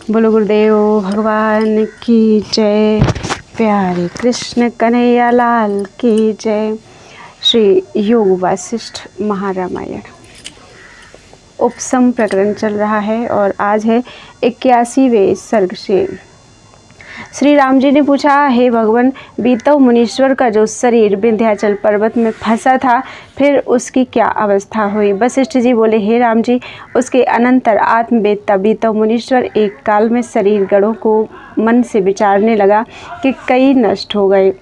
बोलो गुरुदेव भगवान की जय। प्यारे कृष्ण कन्हैया लाल की जय। श्री योग वासिष्ठ महारामायण उपसम प्रकरण चल रहा है और आज है 81वें सर्ग से। श्री राम जी ने पूछा, हे भगवान, बीतव मुनीश्वर का जो शरीर विंध्याचल पर्वत में फंसा था, फिर उसकी क्या अवस्था हुई? वशिष्ठ जी बोले, हे राम जी, उसके अनंतर आत्मवेत्ता बीतव मुनीश्वर एक काल में शरीर गणों को मन से विचारने लगा कि कई नष्ट हो गए।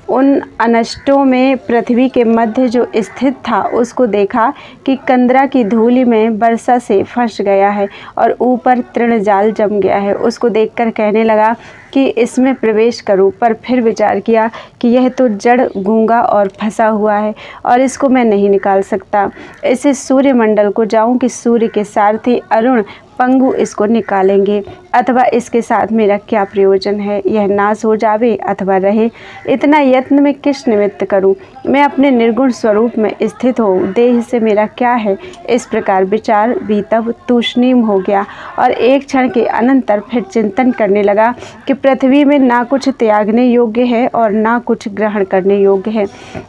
उन अनष्टों में पृथ्वी के मध्य जो स्थित था उसको देखा कि कंदरा की धूलि में वर्षा से फंस गया है और ऊपर तृणजाल जम गया है। उसको देखकर कहने लगा कि इसमें प्रवेश करूं, पर फिर विचार किया कि यह तो जड़ गूंगा और फंसा हुआ है और इसको मैं नहीं निकाल सकता। इसे सूर्यमंडल को जाऊं कि सूर्य के सारथी अरुण पंगु इसको निकालेंगे, अथवा इसके साथ मेरा क्या प्रयोजन है? यह नाश हो जावे अथवा रहे, इतना यत्न मैं किस निमित्त करूं? मैं अपने निर्गुण स्वरूप में स्थित हूँ, देह से मेरा क्या है? इस प्रकार विचार बीतव तूष्णीम हो गया और एक क्षण के अनंतर फिर चिंतन करने लगा कि पृथ्वी में ना कुछ त्यागने योग्य है और ना कुछ ग्रहण करने योग्य है।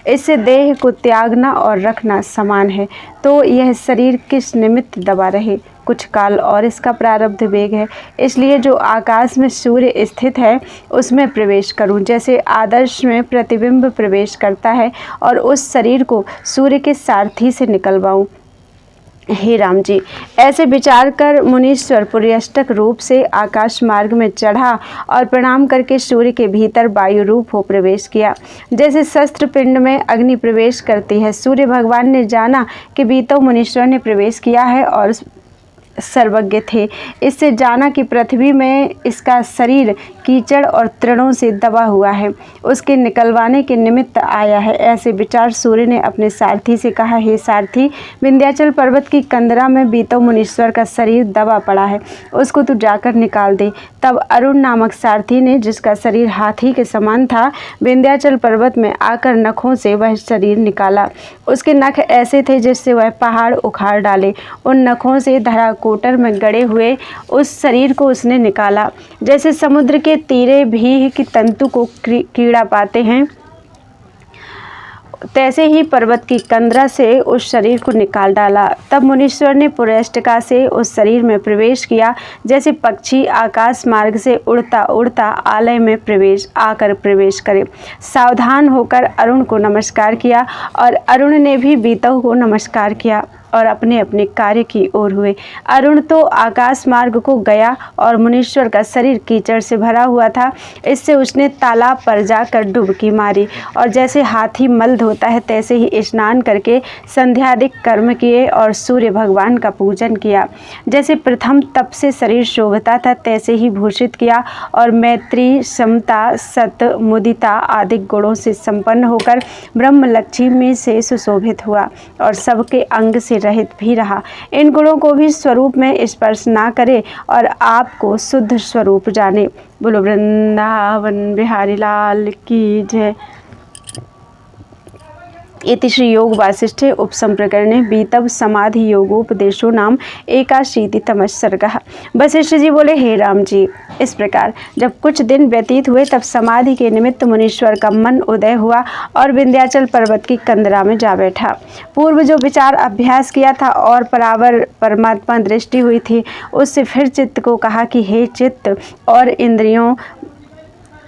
इससे देह को त्यागना और रखना समान है, तो यह शरीर किस निमित्त दबा रहे? कुछ काल और इसका प्रारब्ध वेग है, इसलिए जो आकाश में सूर्य स्थित है उसमें प्रवेश करूं, जैसे आदर्श में प्रतिबिंब प्रवेश करता है, और उस शरीर को सूर्य के सारथी से निकलवाऊं। हे राम जी, ऐसे विचार कर मुनीश्वर पुर्यष्टक रूप से आकाश मार्ग में चढ़ा और प्रणाम करके सूर्य के भीतर वायु रूप हो प्रवेश किया, जैसे शस्त्र पिंड में अग्नि प्रवेश करती है। सूर्य भगवान ने जाना कि बीतव मुनीश्वर ने प्रवेश किया है और सर्वज्ञ थे। इससे जाना कि पृथ्वी में इसका शरीर कीचड़ और तृणों से दबा हुआ है, उसके निकलवाने के निमित्त आया है। ऐसे विचार सूर्य ने अपने सारथी से कहा, हे सारथी, विंध्याचल पर्वत की कंदरा में बीतव मुनीश्वर का शरीर दबा पड़ा है, उसको तू जाकर निकाल दे। तब अरुण नामक सारथी ने, जिसका शरीर हाथी के समान था, विंध्याचल पर्वत में आकर नखों से वह शरीर निकाला। उसके नख ऐसे थे जिससे वह पहाड़ उखाड़ डाले। उन नखों से धरा कोटर में गड़े हुए उस शरीर को उसने निकाला, जैसे समुद्र के तीरे भी की तंतु को कीड़ा पाते हैं, तैसे ही पर्वत की कंदरा से उस शरीर को निकाल डाला। तब मुनीश्वर ने पुरष्टका से उस शरीर में प्रवेश किया, जैसे पक्षी आकाश मार्ग से उड़ता उड़ता आलय में आकर प्रवेश करे। सावधान होकर अरुण को नमस्कार किया और अरुण ने भी बीतव को नमस्कार किया और अपने अपने कार्य की ओर हुए। अरुण तो आकाश मार्ग को गया और मुनीश्वर का शरीर कीचड़ से भरा हुआ था, इससे उसने तालाब पर जाकर डुबकी मारी और जैसे हाथी मल धोता है तैसे ही स्नान करके संध्यादिक कर्म किए और सूर्य भगवान का पूजन किया। जैसे प्रथम तप से शरीर शोभता था तैसे ही भूषित किया और मैत्री, समता, सत, मुदिता आदि गुणों से संपन्न होकर ब्रह्म लक्ष्मी से सुशोभित हुआ और सबके अंग से रहित भी रहा। इन गुणों को भी स्वरूप में स्पर्श ना करे और आपको शुद्ध स्वरूप जाने। बोलो वृंदावन बिहारी लाल की जय। इति श्री योग वासिष्ठे उपसम प्रकरणे बीतव समाधि योगोपदेशो नाम 81तमः सर्गः। वशिष्ठ जी बोले, हे राम जी, इस प्रकार जब कुछ दिन व्यतीत हुए तब समाधि के निमित्त मुनीश्वर का मन उदय हुआ और विंध्याचल पर्वत की कंदरा में जा बैठा। पूर्व जो विचार अभ्यास किया था और परावर परमात्मा दृष्टि हुई थी, उससे फिर चित्त को कहा कि हे चित्त और इंद्रियों,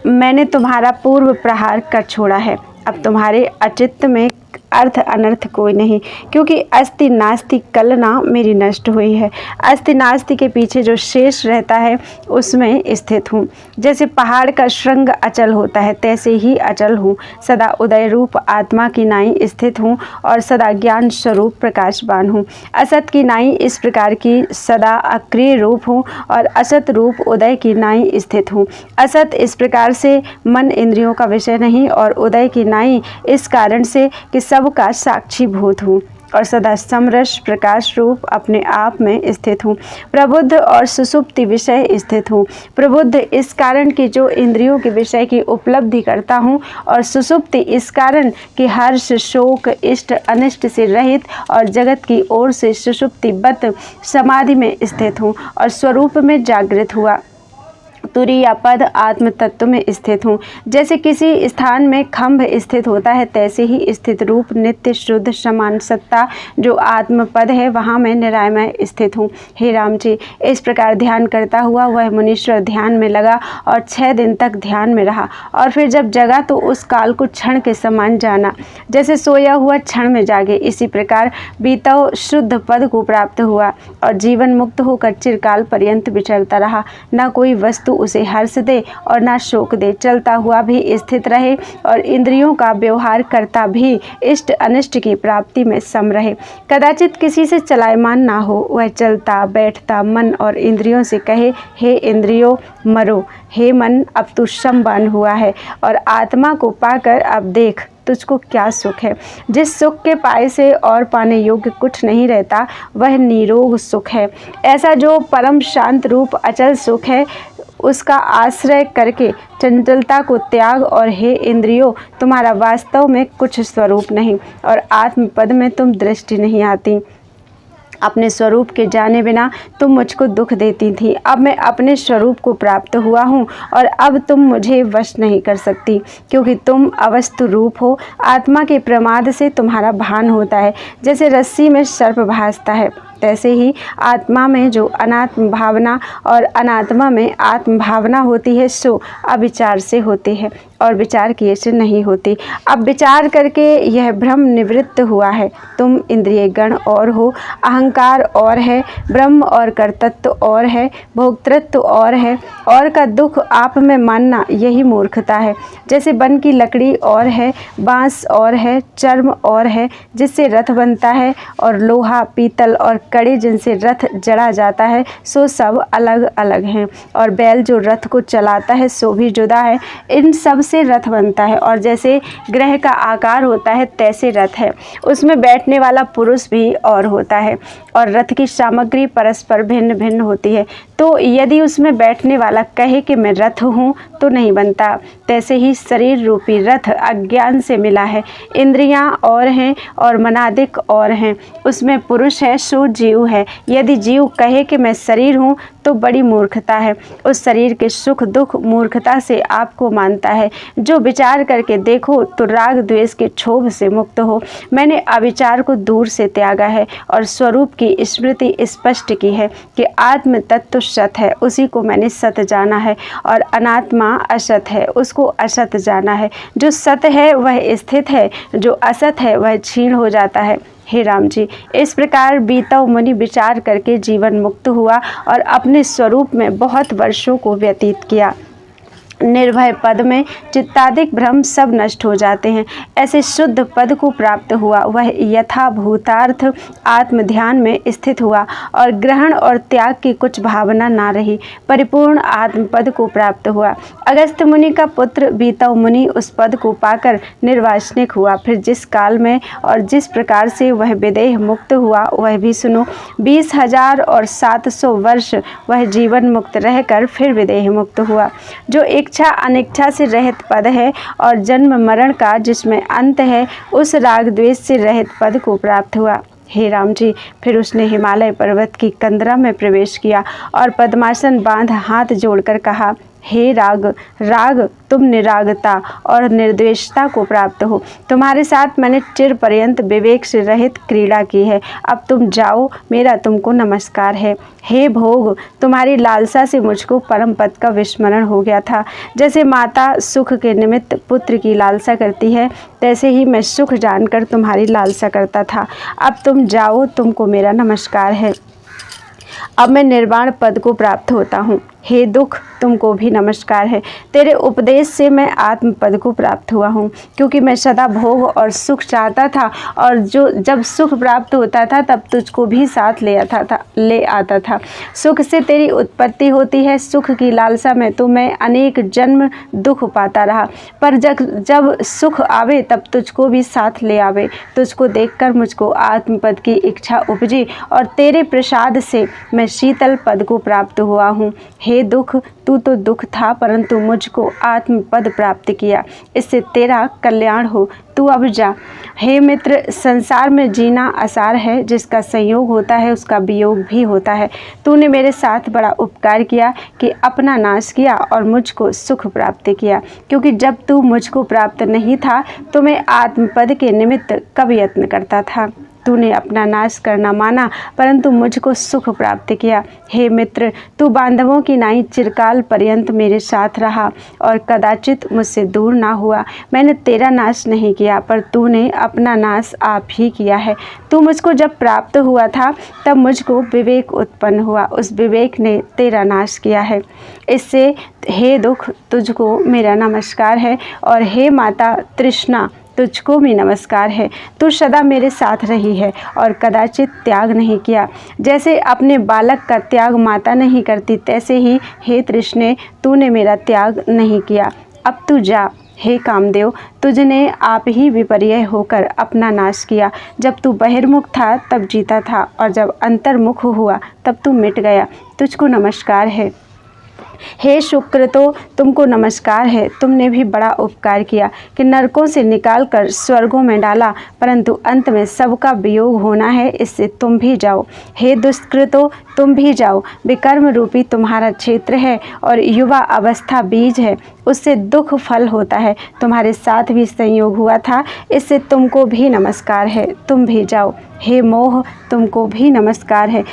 मैंने तुम्हारा पूर्व प्रहार कर छोड़ा है। अब तुम्हारे अचित्त में अर्थ अनर्थ कोई नहीं, क्योंकि अस्ति नास्ति कलना मेरी नष्ट हुई है। अस्ति नास्ति के पीछे जो शेष रहता है उसमें स्थित हूँ। जैसे पहाड़ का श्रृंग अचल होता है तैसे ही अचल हूँ। सदा उदय रूप आत्मा की नाई स्थित हूँ और सदा ज्ञान स्वरूप प्रकाशवान हूँ। असत की नाई इस प्रकार की सदा अक्रिय रूप हूँ और असत रूप उदय की नाई स्थित हूँ। असत इस प्रकार से मन इंद्रियों का विषय नहीं और उदय की नाई इस कारण से कि सबका साक्षी भूत हूँ। और सदा समरस प्रकाश रूप अपने आप में स्थित हूँ। प्रबुद्ध और सुसुप्ति विषय स्थित हूँ। प्रबुद्ध इस कारण कि जो इंद्रियों के विषय की उपलब्धि करता हूँ, और सुसुप्ति इस कारण कि हर्ष शोक इष्ट अनिष्ट से रहित और जगत की ओर से सुषुप्तिबद्ध समाधि में स्थित हूँ और स्वरूप में जागृत हुआ तुरीय पद आत्म तत्व में स्थित हूँ। जैसे किसी स्थान में खंभ स्थित होता है, तैसे ही स्थित रूप नित्य शुद्ध समान सत्ता जो आत्म पद है, वहाँ मैं निरामय स्थित हूँ। हे राम जी, इस प्रकार ध्यान करता हुआ वह मुनीश्वर ध्यान में लगा और 6 दिन तक ध्यान में रहा, और फिर जब जगा तो उस काल को क्षण के समान जाना, जैसे सोया हुआ क्षण में जागे। इसी प्रकार बीतव शुद्ध पद को प्राप्त हुआ और जीवन मुक्त होकर चिरकाल पर्यंत विचरता रहा। न कोई वस्तु उसे हर्ष दे और ना शोक दे, चलता हुआ भी स्थित रहे और इंद्रियों का व्यवहार करता भी इष्ट अनिष्ट की प्राप्ति में सम रहे। कदाचित किसी से चलायमान ना हो, वह चलता बैठता मन और इंद्रियों से कहे, हे इंद्रियों मरो, हे मन अब तू समवान हुआ है और आत्मा को पाकर अब देख तुझको क्या सुख है। जिस सुख के पाए से और पाने योग्य कुछ नहीं रहता, वह निरोग सुख है। ऐसा जो परम शांत रूप अचल सुख है, उसका आश्रय करके चंचलता को त्याग। और हे इंद्रियों, तुम्हारा वास्तव में कुछ स्वरूप नहीं और आत्मपद में तुम दृष्टि नहीं आती। अपने स्वरूप के जाने बिना तुम मुझको दुख देती थी, अब मैं अपने स्वरूप को प्राप्त हुआ हूँ और अब तुम मुझे वश नहीं कर सकती, क्योंकि तुम अवस्तु रूप हो। आत्मा के प्रमाद से तुम्हारा भान होता है। जैसे रस्सी में सर्प भासता है, तैसे ही आत्मा में जो अनात्म भावना और अनात्मा में आत्म भावना होती है, सो अविचार से होती है और विचार किए से नहीं होती। अब विचार करके यह भ्रम निवृत्त हुआ है। तुम इंद्रिय गण और हो, अहंकार और है, ब्रह्म और कर्तृत्व और है, भोक्तृत्व और है, और का दुख आप में मानना यही मूर्खता है। जैसे वन की लकड़ी और है, बांस और है, चर्म और है जिससे रथ बनता है, और लोहा पीतल और कड़े जिनसे रथ जड़ा जाता है, सो सब अलग अलग हैं। और बैल जो रथ को चलाता है सो भी जुदा है। इन सब से रथ बनता है, और जैसे ग्रह का आकार होता है तैसे रथ है। उसमें बैठने वाला पुरुष भी और होता है, और रथ की सामग्री परस्पर भिन्न भिन्न होती है। तो यदि उसमें बैठने वाला कहे कि मैं रथ हूँ तो नहीं बनता। तैसे ही शरीर रूपी रथ अज्ञान से मिला है। इंद्रियां और हैं और मनादिक और हैं, उसमें पुरुष है सो जीव है। यदि जीव कहे कि मैं शरीर हूँ तो बड़ी मूर्खता है। उस शरीर के सुख दुख मूर्खता से आपको मानता है। जो विचार करके देखो तो राग द्वेष के क्षोभ से मुक्त हो। मैंने अविचार को दूर से त्यागा है और स्वरूप की स्मृति स्पष्ट की है कि आत्म तत्व सत है, उसी को मैंने सत जाना है, और अनात्मा असत है, उसको असत जाना है। जो सत है वह स्थित है, जो असत है वह क्षीण हो जाता है। हे राम जी, इस प्रकार बीतव मुनि विचार करके जीवन मुक्त हुआ और अपने स्वरूप में बहुत वर्षों को व्यतीत किया। निर्भय पद में चित्तादिक भ्रम सब नष्ट हो जाते हैं। ऐसे शुद्ध पद को प्राप्त हुआ, वह यथाभूतार्थ आत्म ध्यान में स्थित हुआ और ग्रहण और त्याग की कुछ भावना ना रही। परिपूर्ण आत्म पद को प्राप्त हुआ। अगस्त्य मुनि का पुत्र बीतव मुनि उस पद को पाकर निर्वासनिक हुआ। फिर जिस काल में और जिस प्रकार से वह विदेह मुक्त हुआ वह भी सुनो। 20,000 और 700 वर्ष वह जीवन मुक्त रहकर फिर विदेह मुक्त हुआ। जो इच्छा अनिच्छा से रहित पद है और जन्म मरण का जिसमें अंत है, उस राग द्वेष से रहित पद को प्राप्त हुआ। हे राम जी, फिर उसने हिमालय पर्वत की कंदरा में प्रवेश किया और पद्मासन बांध हाथ जोड़कर कहा, हे राग राग, तुम निरागता और निर्द्वेषता को प्राप्त हो। तुम्हारे साथ मैंने चिर पर्यंत विवेक से रहित क्रीड़ा की है। अब तुम जाओ, मेरा तुमको नमस्कार है। हे भोग, तुम्हारी लालसा से मुझको परम पद का विस्मरण हो गया था। जैसे माता सुख के निमित्त पुत्र की लालसा करती है, तैसे ही मैं सुख जानकर तुम्हारी लालसा करता था। अब तुम जाओ, तुमको मेरा नमस्कार है। अब मैं निर्वाण पद को प्राप्त होता हूँ। हे दुख तुमको भी नमस्कार है। तेरे उपदेश से मैं आत्मपद को प्राप्त हुआ हूँ, क्योंकि मैं सदा भोग और सुख चाहता था, और जब सुख प्राप्त होता था तब तुझको भी साथ ले आता था। सुख से तेरी उत्पत्ति होती है, सुख की लालसा में तो मैं अनेक जन्म दुख पाता रहा, पर जब सुख आवे तब तुझको भी साथ ले आवे। तुझको देखकर मुझको आत्मपद की इच्छा उपजी, और तेरे प्रसाद से मैं शीतल पद को प्राप्त हुआ हूँ। हे दुख, तू तो दुख था, परंतु मुझको आत्मपद प्राप्त किया, इससे तेरा कल्याण हो, तू अब जा। हे मित्र, संसार में जीना आसार है, जिसका संयोग होता है उसका वियोग भी होता है। तूने मेरे साथ बड़ा उपकार किया कि अपना नाश किया और मुझको सुख प्राप्त किया, क्योंकि जब तू मुझको प्राप्त नहीं था तो मैं आत्मपद के निमित्त कब यत्न करता था। तूने अपना नाश करना माना, परंतु मुझको सुख प्राप्त किया। हे मित्र, तू बांधवों की नाई चिरकाल पर्यंत मेरे साथ रहा और कदाचित मुझसे दूर ना हुआ। मैंने तेरा नाश नहीं किया, पर तूने अपना नाश आप ही किया है। तू मुझको जब प्राप्त हुआ था तब मुझको विवेक उत्पन्न हुआ, उस विवेक ने तेरा नाश किया है। इससे हे दुख, तुझको मेरा नमस्कार है, और हे माता तृष्णा, तुझको भी नमस्कार है। तू सदा मेरे साथ रही है और कदाचित त्याग नहीं किया। जैसे अपने बालक का त्याग माता नहीं करती, तैसे ही हे तृष्णे, तूने मेरा त्याग नहीं किया। अब तू जा। हे कामदेव, तुझने आप ही विपर्य होकर अपना नाश किया। जब तू बहिर्मुख था तब जीता था, और जब अंतर्मुख हुआ तब तू मिट गया। तुझको नमस्कार है। हे शुक्रतो, तुमको नमस्कार है। तुमने भी बड़ा उपकार किया कि नरकों से निकालकर स्वर्गों में डाला, परंतु अंत में सबका वियोग होना है, इससे तुम भी जाओ। हे दुष्कृतो, तुम भी जाओ। विकर्म रूपी तुम्हारा क्षेत्र है और युवा अवस्था बीज है, उससे दुख फल होता है। तुम्हारे साथ भी संयोग हुआ था, इससे तुमको भी नमस्कार है, तुम भी जाओ। हे मोह, तुमको भी नमस्कार है।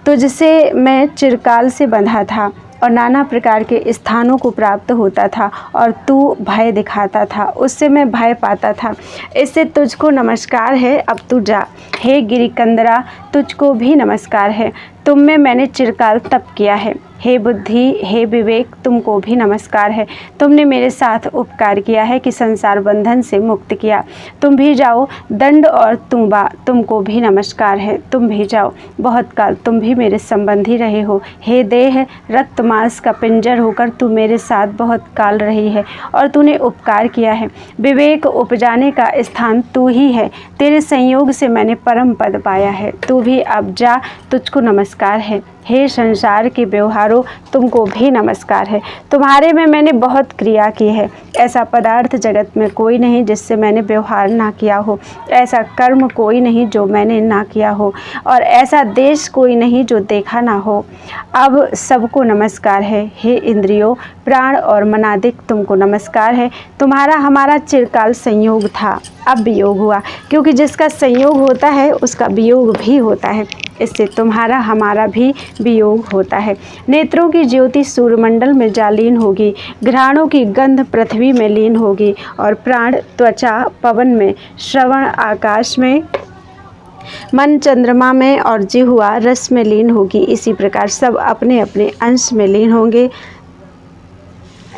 तुझसे मैं चिरकाल से बंधा था और नाना प्रकार के स्थानों को प्राप्त होता था, और तू भय दिखाता था, उससे मैं भय पाता था, इससे तुझको नमस्कार है, अब तू जा। हे गिरिकंदरा, तुझको भी नमस्कार है। तुम में मैंने चिरकाल तप किया है। हे बुद्धि, हे विवेक, तुमको भी नमस्कार है। तुमने मेरे साथ उपकार किया है कि संसार बंधन से मुक्त किया। तुम भी जाओ। दंड और तुम्बा, तुमको भी नमस्कार है, तुम भी जाओ। बहुत काल तुम भी मेरे संबंधी रहे हो। हे देह, रक्त मांस का पिंजर होकर तू मेरे साथ बहुत काल रही है और तूने उपकार किया है। विवेक उपजाने का स्थान तू ही है। तेरे संयोग से मैंने परम पद पाया है। तू भी अब जा, तुझको नमस्कार है। हे संसार के व्यवहारों, तुमको भी नमस्कार है। तुम्हारे में मैंने बहुत क्रिया की है। ऐसा पदार्थ जगत में कोई नहीं जिससे मैंने व्यवहार ना किया हो, ऐसा कर्म कोई नहीं जो मैंने ना किया हो, और ऐसा देश कोई नहीं जो देखा ना हो। अब सबको नमस्कार है। हे इंद्रियों, प्राण और मनादिक, तुमको नमस्कार है। तुम्हारा हमारा चिरकाल संयोग था, अब वियोग हुआ, क्योंकि जिसका संयोग होता है उसका वियोग भी होता है, इससे तुम्हारा हमारा भी वियोग होता है। नेत्रों की ज्योति सूर्यमंडल में जा लीन होगी, घ्राणों की गंध पृथ्वी में लीन होगी, और प्राण त्वचा पवन में, श्रवण आकाश में, मन चंद्रमा में, और जिह्वा रस में लीन होगी। इसी प्रकार सब अपने अपने अंश में लीन होंगे।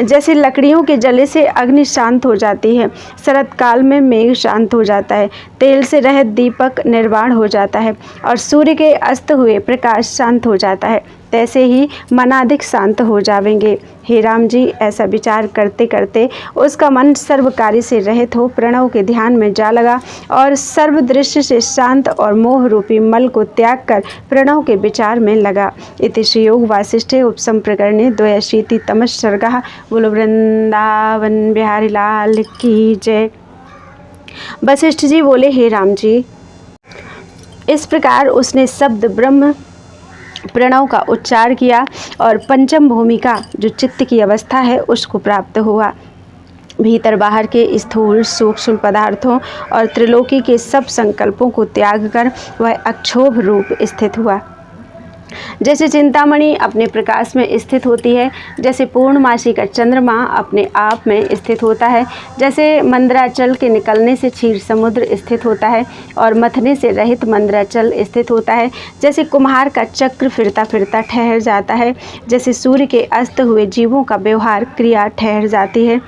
जैसे लकड़ियों के जले से अग्नि शांत हो जाती है, शरत काल में मेघ शांत हो जाता है, तेल से रहित दीपक निर्वाण हो जाता है, और सूर्य के अस्त हुए प्रकाश शांत हो जाता है, तैसे ही मनादिक शांत हो जावेंगे। हे राम जी, ऐसा विचार करते करते उसका मन सर्व कार्य से रहित हो प्रणव के ध्यान में जा लगा, और सर्व दृश्य से शांत और मोह रूपी मल को त्याग कर प्रणव के विचार में लगा। इति श्री योग वासिष्ठे उपसंप्रकरणे 82तमः सर्गः। बोलो वृंदावन बिहारी लाल की जय। वशिष्ठ जी बोले, हे राम जी, इस प्रकार उसने शब्द ब्रह्म प्रणव का उच्चार किया और पंचम भूमिका जो चित्त की अवस्था है उसको प्राप्त हुआ। भीतर बाहर के स्थूल सूक्ष्म पदार्थों और त्रिलोकी के सब संकल्पों को त्याग कर वह अक्षोभ रूप स्थित हुआ। जैसे चिंतामणि अपने प्रकाश में स्थित होती है, जैसे पूर्णमासी का चंद्रमा अपने आप में स्थित होता है, जैसे मंदराचल के निकलने से क्षीर समुद्र स्थित होता है और मथने से रहित मंदराचल स्थित होता है, जैसे कुम्हार का चक्र फिरता फिरता ठहर जाता है, जैसे सूर्य के अस्त हुए जीवों का व्यवहार क्रिया ठहर जाती है,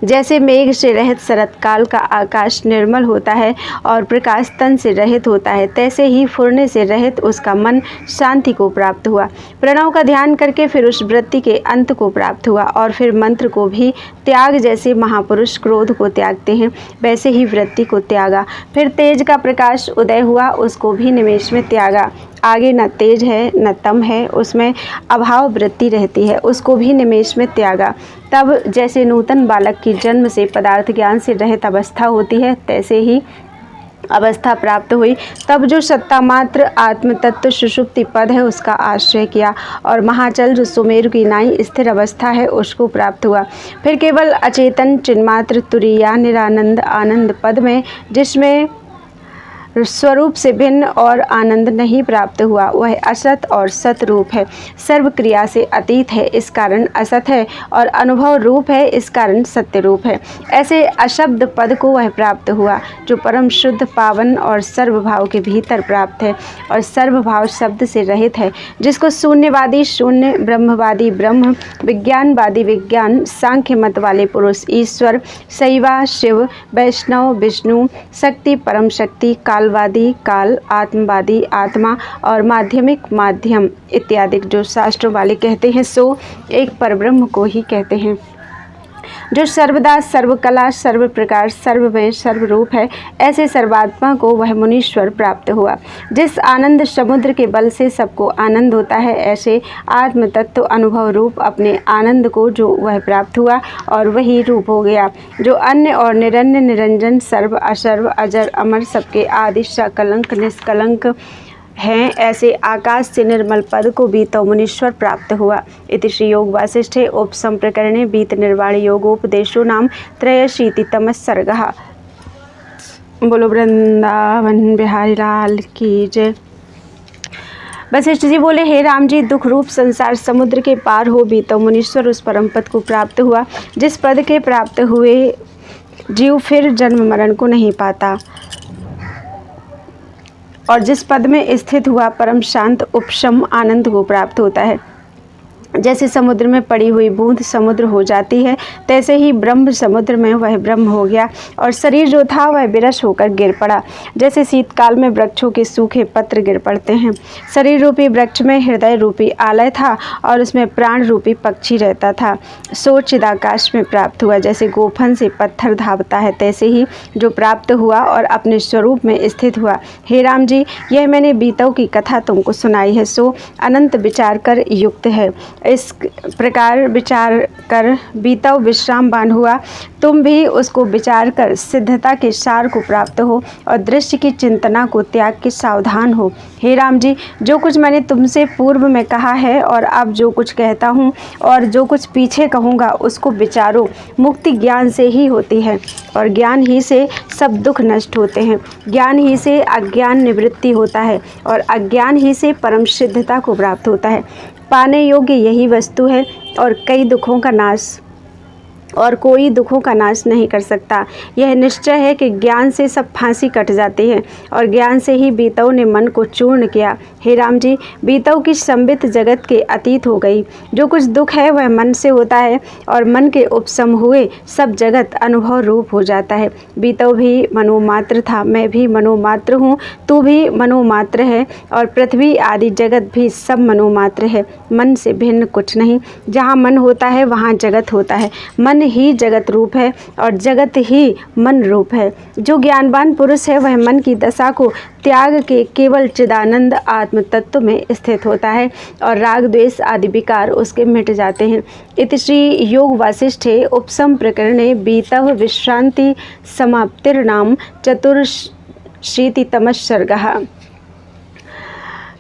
जैसे मेघ से रहित शरतकाल का आकाश निर्मल होता है और प्रकाश तन से रहित होता है, तैसे ही फुरने से रहित उसका मन शांति को प्राप्त हुआ। प्रणव का ध्यान करके फिर उस वृत्ति के अंत को प्राप्त हुआ और फिर मंत्र को भी त्याग, जैसे महापुरुष क्रोध को त्यागते हैं वैसे ही वृत्ति को त्यागा। फिर तेज का प्रकाश उदय हुआ, उसको भी निमेष में त्यागा। आगे न तेज है न तम है, उसमें अभाव वृत्ति रहती है, उसको भी निमेष में त्यागा। तब जैसे नूतन बालक की जन्म से पदार्थ ज्ञान से रहित अवस्था होती है, तैसे ही अवस्था प्राप्त हुई। तब जो सत्ता मात्र आत्म तत्व सुषुप्ति पद है उसका आश्रय किया और महाचल जो सुमेरु की नाई स्थिर अवस्था है उसको प्राप्त हुआ। फिर केवल अचेतन चिन्मात्र तुरीया निरानंद आनंद पद में, जिसमें स्वरूप से भिन्न और आनंद नहीं प्राप्त हुआ, वह असत और सत रूप है, सर्व क्रिया से अतीत है इस कारण असत है और अनुभव रूप है इस कारण सत्य रूप है। ऐसे अशब्द पद को वह प्राप्त हुआ जो परम शुद्ध पावन और सर्वभाव के भीतर प्राप्त है और सर्वभाव शब्द से रहित है, जिसको शून्यवादी शून्य, ब्रह्मवादी ब्रह्म, विज्ञानवादी विज्ञान, सांख्य मत वाले पुरुष ईश्वर, शैवा शिव, वैष्णव विष्णु, शक्ति परम शक्ति, कालवादी काल, आत्मवादी आत्मा और माध्यमिक माध्यम इत्यादि जो शास्त्रों वाले कहते हैं सो एक परब्रह्म को ही कहते हैं, जो सर्वदा सर्वकला सर्व प्रकार सर्वमय सर्वरूप है। ऐसे सर्वात्मा को वह मुनीश्वर प्राप्त हुआ। जिस आनंद समुद्र के बल से सबको आनंद होता है, ऐसे आत्म तत्व अनुभव रूप अपने आनंद को जो वह प्राप्त हुआ और वही रूप हो गया, जो अन्य और निरन्य निरंजन सर्व अशर्व अजर अमर सबके आदि सकलंक निष्कलंक हैं। ऐसे आकाश से निर्मल पद को बीतो मुनीश्वर प्राप्त हुआ। इति श्री योग वासिष्ठे उपसंप्रकरणे बीत निर्वाण योगोपदेशो नाम त्रयशीतितमः सर्गः। बोलो वृंदावन बिहारी लाल की जय। वशिष्ठ जी बोले, हे राम जी, दुख रूप संसार समुद्र के पार हो बीतो मुनीश्वर उस परम पद को प्राप्त हुआ जिस पद के प्राप्त हुए जीव फिर जन्म मरण को नहीं पाता और जिस पद में स्थित हुआ परम शांत उपशम आनंद को प्राप्त होता है। जैसे समुद्र में पड़ी हुई बूंद समुद्र हो जाती है, तैसे ही ब्रह्म समुद्र में वह ब्रह्म हो गया और शरीर जो था वह विरस होकर गिर पड़ा। जैसे शीतकाल में वृक्षों के सूखे पत्र गिर पड़ते हैं। शरीर रूपी वृक्ष में हृदय रूपी आलय था और उसमें प्राण रूपी पक्षी रहता था। सो चिदाकाश में प्राप्त हुआ। जैसे गोफन से पत्थर धावता है, तैसे ही जो प्राप्त हुआ और अपने स्वरूप में स्थित हुआ। हे राम जी, यह मैंने बीतव की कथा तुमको सुनाई है, सो अनंत विचार कर युक्त है। इस प्रकार विचार कर बीतव विश्रामवान हुआ। तुम भी उसको विचार कर सिद्धता के सार को प्राप्त हो और दृश्य की चिंतना को त्याग के सावधान हो। हे राम जी, जो कुछ मैंने तुमसे पूर्व में कहा है और अब जो कुछ कहता हूँ और जो कुछ पीछे कहूँगा उसको विचारो। मुक्ति ज्ञान से ही होती है और ज्ञान ही से सब दुख नष्ट होते हैं। ज्ञान ही से अज्ञान निवृत्ति होता है और अज्ञान ही से परम सिद्धता को प्राप्त होता है। पाने योग्य यही वस्तु है और कोई दुखों का नाश नहीं कर सकता। यह निश्चय है कि ज्ञान से सब फांसी कट जाती है और ज्ञान से ही बीतव ने मन को चूर्ण किया। हे राम जी, बीतव की संबित जगत के अतीत हो गई। जो कुछ दुख है वह मन से होता है और मन के उपशम हुए सब जगत अनुभव रूप हो जाता है। बीतव भी मनोमात्र था, मैं भी मनोमात्र हूँ, तू भी मनोमात्र है और पृथ्वी आदि जगत भी सब मनोमात्र है। मन से भिन्न कुछ नहीं। जहाँ मन होता है वहाँ जगत होता है। मन ही जगत रूप है और जगत ही मन रूप है। जो ज्ञानवान पुरुष है वह मन की दशा को त्याग के केवल चिदानंद आत्म तत्व में स्थित होता है और राग द्वेष आदि विकार उसके मिट जाते हैं। इति श्री योग वासिष्ठे उपसम प्रकरणे बीतव विश्रांति समाप्तिर्नाम चतुर्शीतितमः सर्गः।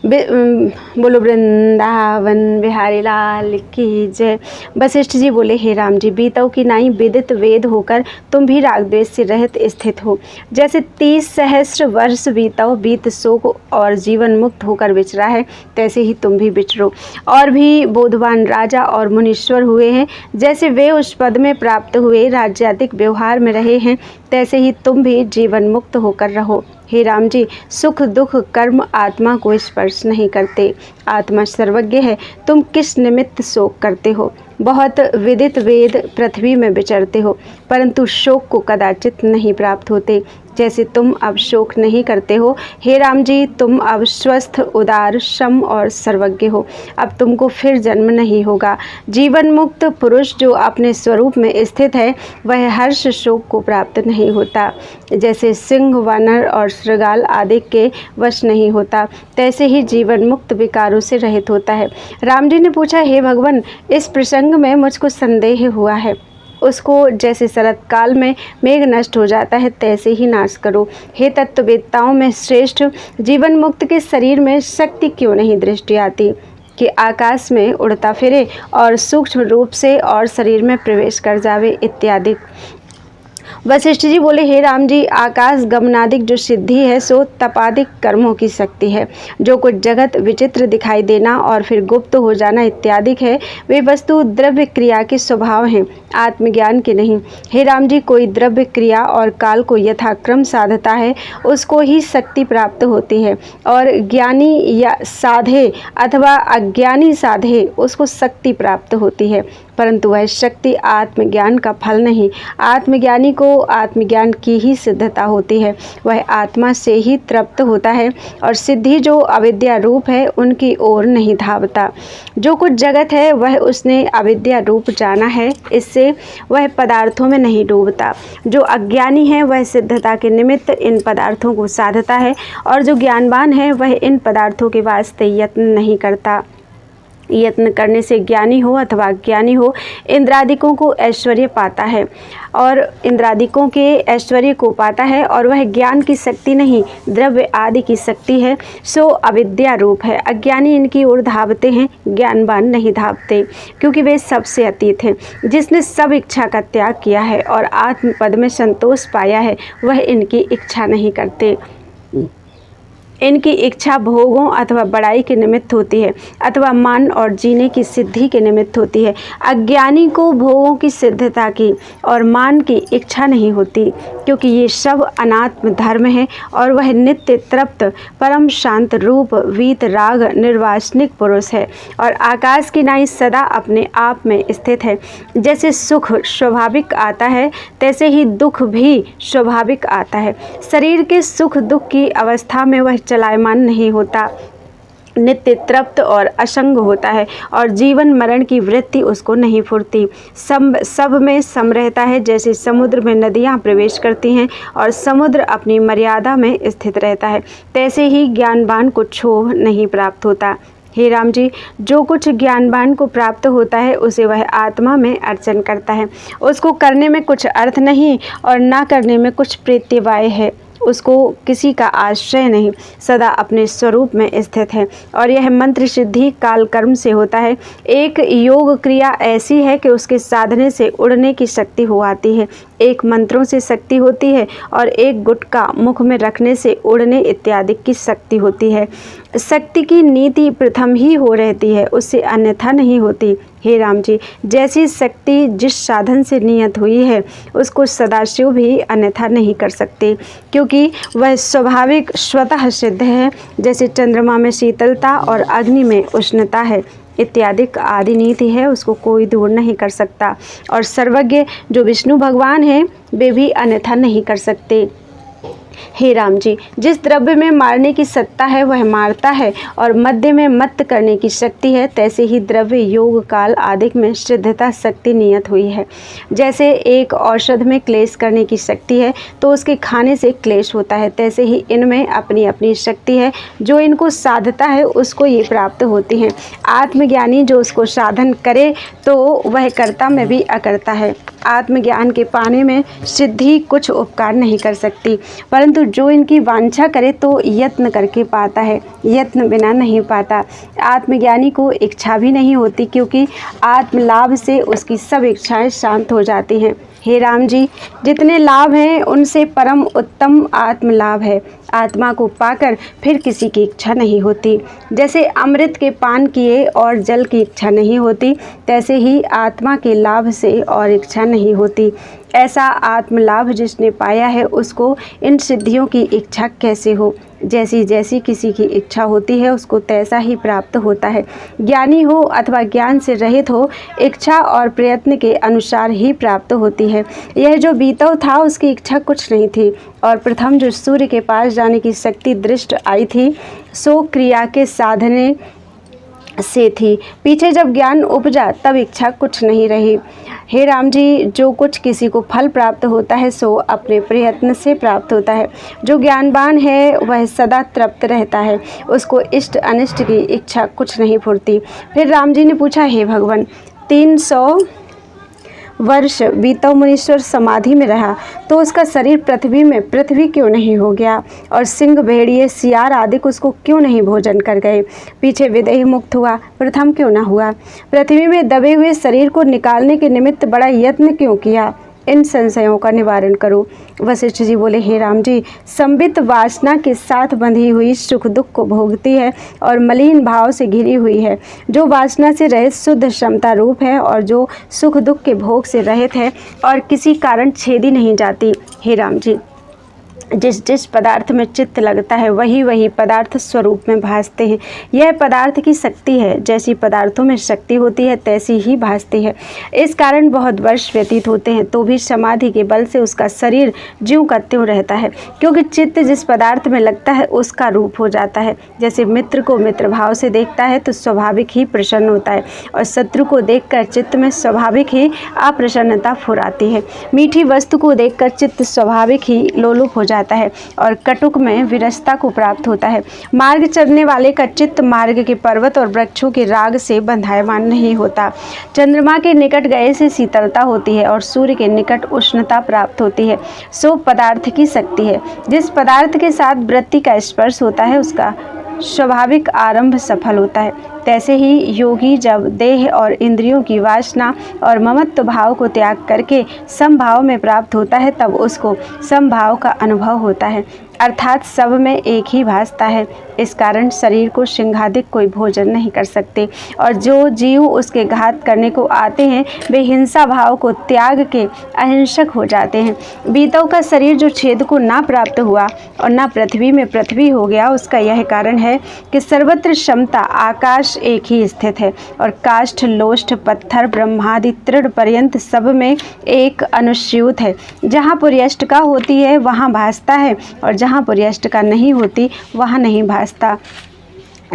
बोलो वृंदावन बिहारी लाल की जय। वशिष्ठ जी बोले, हे राम जी, बीतौ की नाई विदित वेद होकर तुम भी राग द्वेष से रहित स्थित हो। जैसे 30 सहस्र वर्ष बीतौ बीत शोक और जीवन मुक्त होकर विचरा है, तैसे ही तुम भी विचरो। और भी बोधवान राजा और मुनीश्वर हुए हैं, जैसे वे उस पद में प्राप्त हुए राज्यातिक व्यवहार में रहे हैं, तैसे ही तुम भी जीवन मुक्त होकर रहो। हे राम जी, सुख दुख कर्म आत्मा को स्पर्श नहीं करते। आत्मा सर्वज्ञ है। तुम किस निमित्त शोक करते हो? बहुत विदित वेद पृथ्वी में विचरते हो, परंतु शोक को कदाचित नहीं प्राप्त होते। जैसे तुम अब शोक नहीं करते हो, हे राम जी, तुम अब स्वस्थ उदार सम और सर्वज्ञ हो। अब तुमको फिर जन्म नहीं होगा। जीवन मुक्त पुरुष जो अपने स्वरूप में स्थित है, वह हर्ष शोक को प्राप्त नहीं होता। जैसे सिंह वानर और श्रृगाल आदि के वश नहीं होता, तैसे ही जीवन मुक्त विकारों से रहित होता है। राम जी ने पूछा, हे भगवान, इस प्रसंग में मुझको संदेह हुआ है। उसको जैसे शरत काल में मेघ नष्ट हो जाता है, तैसे ही नाश करो। हे तत्ववेत्ताओं में श्रेष्ठ, जीवन मुक्त के शरीर में शक्ति क्यों नहीं दृष्टि आती कि आकाश में उड़ता फिरे और सूक्ष्म रूप से और शरीर में प्रवेश कर जावे इत्यादि। वशिष्ठ जी बोले, हे राम जी, आकाश गमनादिक जो सिद्धि है सो तपादिक कर्मों की शक्ति है। जो कुछ जगत विचित्र दिखाई देना और फिर गुप्त हो जाना इत्यादि है, वे वस्तु द्रव्य क्रिया के स्वभाव हैं, आत्मज्ञान के नहीं। हे राम जी, कोई द्रव्य क्रिया और काल को यथाक्रम साधता है, उसको ही शक्ति प्राप्त होती है, और ज्ञानी या साधे अथवा अज्ञानी साधे, उसको शक्ति प्राप्त होती है, परंतु वह शक्ति आत्मज्ञान का फल नहीं। आत्मज्ञानी को आत्मज्ञान की ही सिद्धता होती है, वह आत्मा से ही तृप्त होता है और सिद्धि जो अविद्या रूप है उनकी ओर नहीं धावता। जो कुछ जगत है वह उसने अविद्या रूप जाना है, इससे वह पदार्थों में नहीं डूबता। जो अज्ञानी है वह सिद्धता के निमित्त इन पदार्थों को साधता है, और जो ज्ञानवान है वह इन पदार्थों के वास्ते यत्न नहीं करता। यत्न करने से ज्ञानी हो अथवा अज्ञानी हो, इंद्रादिकों को ऐश्वर्य पाता है और इंद्रादिकों के ऐश्वर्य को पाता है, और वह ज्ञान की शक्ति नहीं, द्रव्य आदि की शक्ति है, सो अविद्या रूप है। अज्ञानी इनकी ओर धावते हैं, ज्ञानवान नहीं धावते, क्योंकि वे सबसे अतीत हैं। जिसने सब इच्छा का त्याग किया है और आत्मपद में संतोष पाया है, वह इनकी इच्छा नहीं करते। इनकी इच्छा भोगों अथवा बड़ाई के निमित्त होती है, अथवा मान और जीने की सिद्धि के निमित्त होती है। अज्ञानी को भोगों की सिद्धता की और मान की इच्छा नहीं होती, क्योंकि ये सब अनात्म धर्म है, और वह नित्य तृप्त परम शांत रूप वीत राग निर्वासनिक पुरुष है, और आकाश की नाई सदा अपने आप में स्थित है। जैसे सुख स्वाभाविक आता है, तैसे ही दुख भी स्वाभाविक आता है। शरीर के सुख दुख की अवस्था में वह चलायमान नहीं होता, नित्य तृप्त और असंग होता है, और जीवन मरण की वृत्ति उसको नहीं फुरती। सब में सम रहता है। जैसे समुद्र में नदियाँ प्रवेश करती हैं और समुद्र अपनी मर्यादा में स्थित रहता है, तैसे ही ज्ञानवान को क्षोभ नहीं प्राप्त होता। हे राम जी, जो कुछ ज्ञानवान को प्राप्त होता है उसे वह आत्मा में अर्चन करता है। उसको करने में कुछ अर्थ नहीं और ना करने में कुछ प्रत्यवाय है। उसको किसी का आश्रय नहीं, सदा अपने स्वरूप में स्थित है, और यह मंत्र सिद्धि काल कर्म से होता है। एक योग क्रिया ऐसी है कि उसके साधने से उड़ने की शक्ति हो आती है, एक मंत्रों से शक्ति होती है, और एक गुटका मुख में रखने से उड़ने इत्यादि की शक्ति होती है। शक्ति की नीति प्रथम ही हो रहती है, उससे अन्यथा नहीं होती। हे राम जी, जैसी शक्ति जिस साधन से नियत हुई है, उसको सदाशिव भी अन्यथा नहीं कर सकते, क्योंकि वह स्वाभाविक स्वतः सिद्ध है। जैसे चंद्रमा में शीतलता और अग्नि में उष्णता है इत्यादि आदि नीति है, उसको कोई दूर नहीं कर सकता। और सर्वज्ञ जो विष्णु भगवान हैं, वे भी अन्यथा नहीं कर सकते। हे राम जी, जिस द्रव्य में मारने की सत्ता है वह मारता है, और मध्य में मत्त करने की शक्ति है, तैसे ही द्रव्य योग काल आदि में सिद्धता शक्ति नियत हुई है। जैसे एक औषध में क्लेश करने की शक्ति है, तो उसके खाने से क्लेश होता है, तैसे ही इनमें अपनी अपनी शक्ति है। जो इनको साधता है उसको ये प्राप्त होती हैं। आत्मज्ञानी जो उसको साधन करे तो वह कर्ता में भी अकर्ता है। आत्मज्ञान के पाने में सिद्धि कुछ उपकार नहीं कर सकती, परंतु जो इनकी वांछा करे तो यत्न करके पाता है, यत्न बिना नहीं पाता। आत्मज्ञानी को इच्छा भी नहीं होती, क्योंकि आत्मलाभ से उसकी सब इच्छाएं शांत हो जाती हैं। हे राम जी, जितने लाभ हैं उनसे परम उत्तम आत्मलाभ है। आत्मा को पाकर फिर किसी की इच्छा नहीं होती। जैसे अमृत के पान किए और जल की इच्छा नहीं होती, तैसे ही आत्मा के लाभ से और इच्छा नहीं होती। ऐसा आत्मलाभ जिसने पाया है उसको इन सिद्धियों की इच्छा कैसे हो। जैसी जैसी किसी की इच्छा होती है उसको तैसा ही प्राप्त होता है। ज्ञानी हो अथवा ज्ञान से रहित हो, इच्छा और प्रयत्न के अनुसार ही प्राप्त होती है। यह जो बीतव था उसकी इच्छा कुछ नहीं थी, और प्रथम जो सूर्य के पास जाने की शक्ति दृष्ट आई थी सो क्रिया के साधने से थी। पीछे जब ज्ञान उपजा तब इच्छा कुछ नहीं रही। हे राम जी, जो कुछ किसी को फल प्राप्त होता है सो अपने प्रयत्न से प्राप्त होता है। जो ज्ञानवान है वह सदा तृप्त रहता है, उसको इष्ट अनिष्ट की इच्छा कुछ नहीं फुरती। फिर राम जी ने पूछा, हे भगवान, 300 वर्ष बीतव मुनीश्वर समाधि में रहा तो उसका शरीर पृथ्वी में पृथ्वी क्यों नहीं हो गया, और सिंह, भेड़िए, सियार आदि उसको क्यों नहीं भोजन कर गए। पीछे विदेह मुक्त हुआ, प्रथम क्यों न हुआ। पृथ्वी में दबे हुए शरीर को निकालने के निमित्त बड़ा यत्न क्यों किया। इन संशयों का निवारण करो। वशिष्ठ जी बोले, हे राम जी, संबित वासना के साथ बंधी हुई सुख दुख को भोगती है और मलिन भाव से घिरी हुई है। जो वासना से रहित शुद्ध क्षमता रूप है और जो सुख दुख के भोग से रहित है और किसी कारण छेदी नहीं जाती। हे राम जी, जिस जिस पदार्थ में चित्त लगता है वही वही पदार्थ स्वरूप में भासते हैं। यह पदार्थ की शक्ति है, जैसी पदार्थों में शक्ति होती है तैसी ही भासती है। इस कारण बहुत वर्ष व्यतीत होते हैं तो भी समाधि के बल से उसका शरीर ज्यों का त्यों रहता है, क्योंकि चित्त जिस पदार्थ में लगता है उसका रूप हो जाता है। जैसे मित्र को मित्र भाव से देखता है तो स्वाभाविक ही प्रसन्न होता है, और शत्रु को देखकर चित्त में स्वाभाविक ही अप्रसन्नता फुराती है। मीठी वस्तु को देखकर चित्त स्वाभाविक ही लोलुप हो जाता है और कटुक में विरसता को प्राप्त होता है। मार्ग चलने वाले का चित्त मार्ग के पर्वत और वृक्षों के राग से बंधायमान नहीं होता। चंद्रमा के निकट गए से शीतलता होती है और सूर्य के निकट उष्णता प्राप्त होती है। सो पदार्थ की शक्ति है। जिस पदार्थ के साथ वृत्ति का स्पर्श होता है उसका स्वाभाविक आरंभ सफल होता है। तैसे ही योगी जब देह और इंद्रियों की वासना और ममत्व भाव को त्याग करके समभाव में प्राप्त होता है तब उसको समभाव का अनुभव होता है, अर्थात सब में एक ही भासता है। इस कारण शरीर को सिंहादिक कोई भोजन नहीं कर सकते, और जो जीव उसके घात करने को आते हैं वे हिंसा भाव को त्याग के अहिंसक हो जाते हैं। बीतव का शरीर जो छेद को ना प्राप्त हुआ और ना पृथ्वी में पृथ्वी हो गया, उसका यह कारण है कि सर्वत्र क्षमता आकाश एक ही स्थित है, और काष्ठ, लोष्ठ, पत्थर, ब्रह्मादि तृण पर्यंत सब में एक अनुस्यूत है। जहाँ पुर्यष्टका होती है वहाँ भासता है, और जहाँ पुर्यष्टका नहीं होती वहाँ नहीं भासता।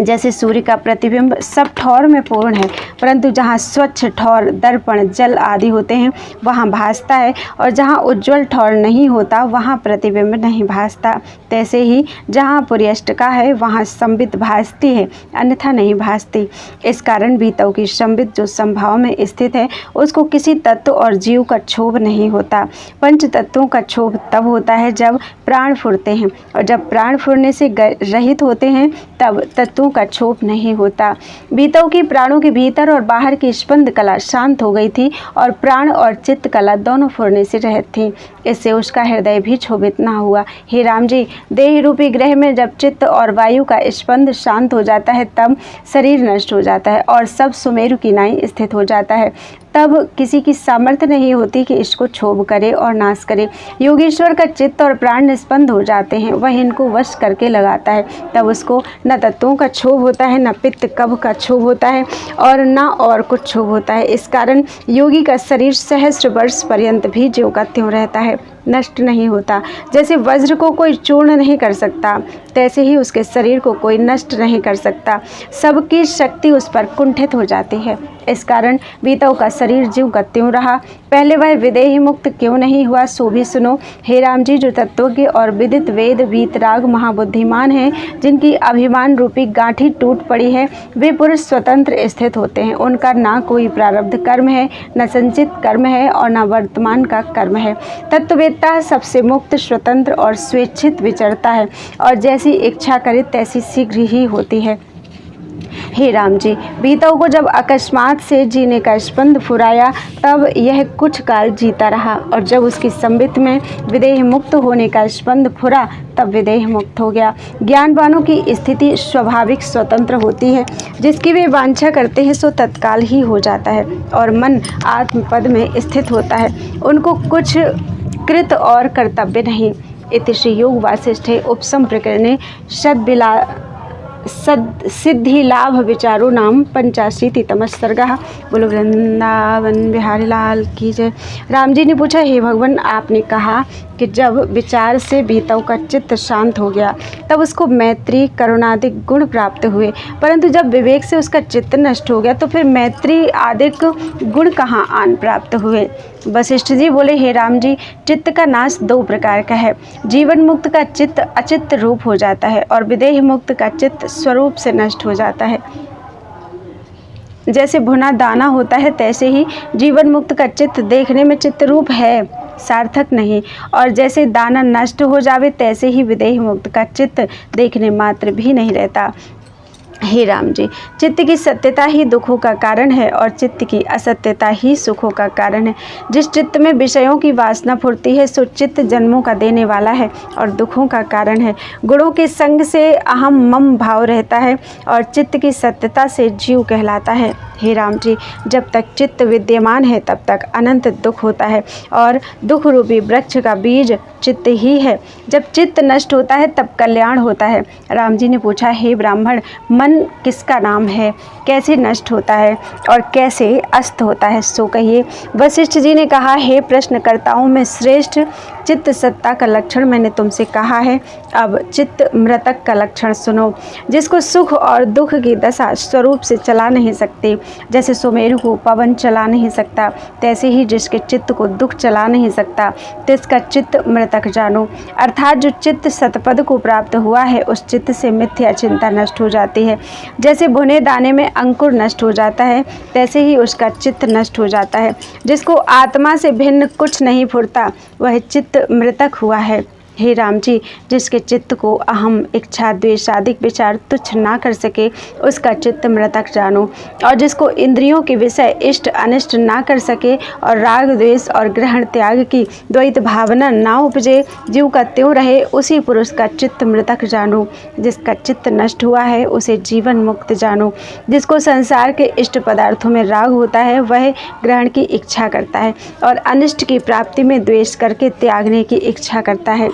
जैसे सूर्य का प्रतिबिंब सब ठौर में पूर्ण है, परंतु जहाँ स्वच्छ ठौर, दर्पण, जल आदि होते हैं वहाँ भासता है, और जहाँ उज्ज्वल ठौर नहीं होता वहाँ प्रतिबिंब नहीं भासता। तैसे ही जहाँ पुर्यष्टका है वहाँ संबित भासती है, अन्यथा नहीं भासती। इस कारण बीतव की संबित जो संभाव में स्थित है उसको किसी तत्व और जीव का क्षोभ नहीं होता। पंच तत्वों का क्षोभ तब होता है जब प्राण फुरते हैं, और जब प्राण फुरने से रहित होते हैं तब तत्वों का क्षोभ नहीं होता। बीतव की प्राणों के भीतर और बाहर की स्पंद कला शांत हो गई थी, और प्राण और चित्त कला दोनों फुरने से रहित थी। इससे उसका हृदय भी क्षोभित ना हुआ। हे राम जी, देह रूपी ग्रह में जब चित्त और वायु का स्पंद शांत हो जाता है तब शरीर नष्ट हो जाता है और सब सुमेरु की नाई स्थित हो जाता है। तब किसी की सामर्थ्य नहीं होती कि इसको क्षोभ करे और नाश करे। योगेश्वर का चित्त और प्राण निष्पंद हो जाते हैं, वह इनको वश करके लगाता है। तब उसको न तत्वों का क्षोभ होता है, न पित्त कफ का क्षोभ होता है, और न और कुछ क्षोभ होता है। इस कारण योगी का शरीर सहस्र वर्ष पर्यंत भी ज्यों का त्यों रहता है। नष्ट नहीं होता। जैसे वज्र को कोई चूर्ण नहीं कर सकता, तैसे ही उसके शरीर को कोई नष्ट नहीं कर सकता। सबकी शक्ति उस पर कुंठित हो जाती है। इस कारण बीतव का शरीर ज्यों का त्यों रहा। पहले वह विदेही मुक्त क्यों नहीं हुआ, सो भी सुनो। हे राम जी, जो तत्वज्ञ और विदित वेद वीतराग महाबुद्धिमान हैं, जिनकी अभिमान रूपी गांठी टूट पड़ी है, वे पुरुष स्वतंत्र स्थित होते हैं। उनका ना कोई प्रारब्ध कर्म है, न संचित कर्म है और न वर्तमान का कर्म है। तत्ववेत्ता सबसे मुक्त, स्वतंत्र और स्वेच्छित विचरता है और जैसी इच्छा करे तैसी शीघ्र ही होती है। हे राम जी, बीतव को जब अकस्मात से जीने का स्पंद फुराया, तब यह कुछ काल जीता रहा और जब उसकी संबित में विदेह मुक्त होने का स्पंद फुरा, तब विदेह मुक्त हो गया। ज्ञानवानों की स्थिति स्वाभाविक स्वतंत्र होती है। जिसकी वे वांछा करते हैं सो तत्काल ही हो जाता है और मन आत्मपद में स्थित होता है। उनको कुछ कृत और कर्तव्य नहीं। इति श्री योग वासिष्ठे उपसम प्रकरणे सिद्धि लाभ विचारो नाम 85तमः सर्गः। बोलो वृंदावन बिहारी लाल की जय। राम जी ने पूछा, हे भगवान, आपने कहा कि जब विचार से बीतव का चित्त शांत हो गया तब उसको मैत्री करुणादिक गुण प्राप्त हुए, परंतु जब विवेक से उसका चित्त नष्ट हो गया तो फिर मैत्री आदिक गुण कहाँ आन प्राप्त हुए। वशिष्ठ जी बोले, हे राम जी, चित्त का नाश दो प्रकार का है। जीवन मुक्त का चित्त अचित्त रूप हो जाता है और विदेह मुक्त का चित्त स्वरूप से नष्ट हो जाता है। जैसे भुना दाना होता है, तैसे ही जीवन मुक्त का चित्त देखने में चित्त रूप है, सार्थक नहीं, और जैसे दाना नष्ट हो जावे तैसे ही विदेह मुक्त का चित्त देखने मात्र भी नहीं रहता। हे राम जी, चित्त की सत्यता ही दुखों का कारण है और चित्त की असत्यता ही सुखों का कारण है। जिस चित्त में विषयों की वासना फुरती है सो चित्त जन्मों का देने वाला है और दुखों का कारण है। गुणों के संग से अहम मम भाव रहता है और चित्त की सत्यता से जीव कहलाता है। हे राम जी, जब तक चित्त विद्यमान है तब तक अनंत दुख होता है और दुख रूपी वृक्ष का बीज चित्त ही है। जब चित्त नष्ट होता है तब कल्याण होता है। राम जी ने पूछा, हे ब्राह्मण, मन किसका नाम है, कैसे नष्ट होता है और कैसे अस्त होता है, सो कहिए। वशिष्ठ जी ने कहा, हे प्रश्नकर्ताओं में श्रेष्ठ, चित्त सत्ता का लक्षण मैंने तुमसे कहा है, अब चित्त मृतक का लक्षण सुनो। जिसको सुख और दुख की दशा स्वरूप से चला नहीं सकती, जैसे सुमेरु को पवन चला नहीं सकता, तैसे ही जिसके चित्त को दुख चला नहीं सकता तिसका चित्त मृतक जानो। अर्थात जो चित्त सतपद को प्राप्त हुआ है उस चित्त से मिथ्या चिंता नष्ट हो जाती है। जैसे भुने दाने में अंकुर नष्ट हो जाता है तैसे ही उसका चित्त नष्ट हो जाता है। जिसको आत्मा से भिन्न कुछ नहीं फुरता वह चित्त मृतक हुआ है। हे राम जी, जिसके चित्त को अहम इच्छा द्वेषादिक विचार तुच्छ ना कर सके उसका चित्त मृतक जानो। और जिसको इंद्रियों के विषय इष्ट अनिष्ट ना कर सके और राग द्वेष और ग्रहण त्याग की द्वैत भावना ना उपजे, जीव का त्यों रहे, उसी पुरुष का चित्त मृतक जानो। जिसका चित्त नष्ट हुआ है उसे जीवन मुक्त जानो। जिसको संसार के इष्ट पदार्थों में राग होता है वह ग्रहण की इच्छा करता है और अनिष्ट की प्राप्ति में द्वेष करके त्यागने की इच्छा करता है।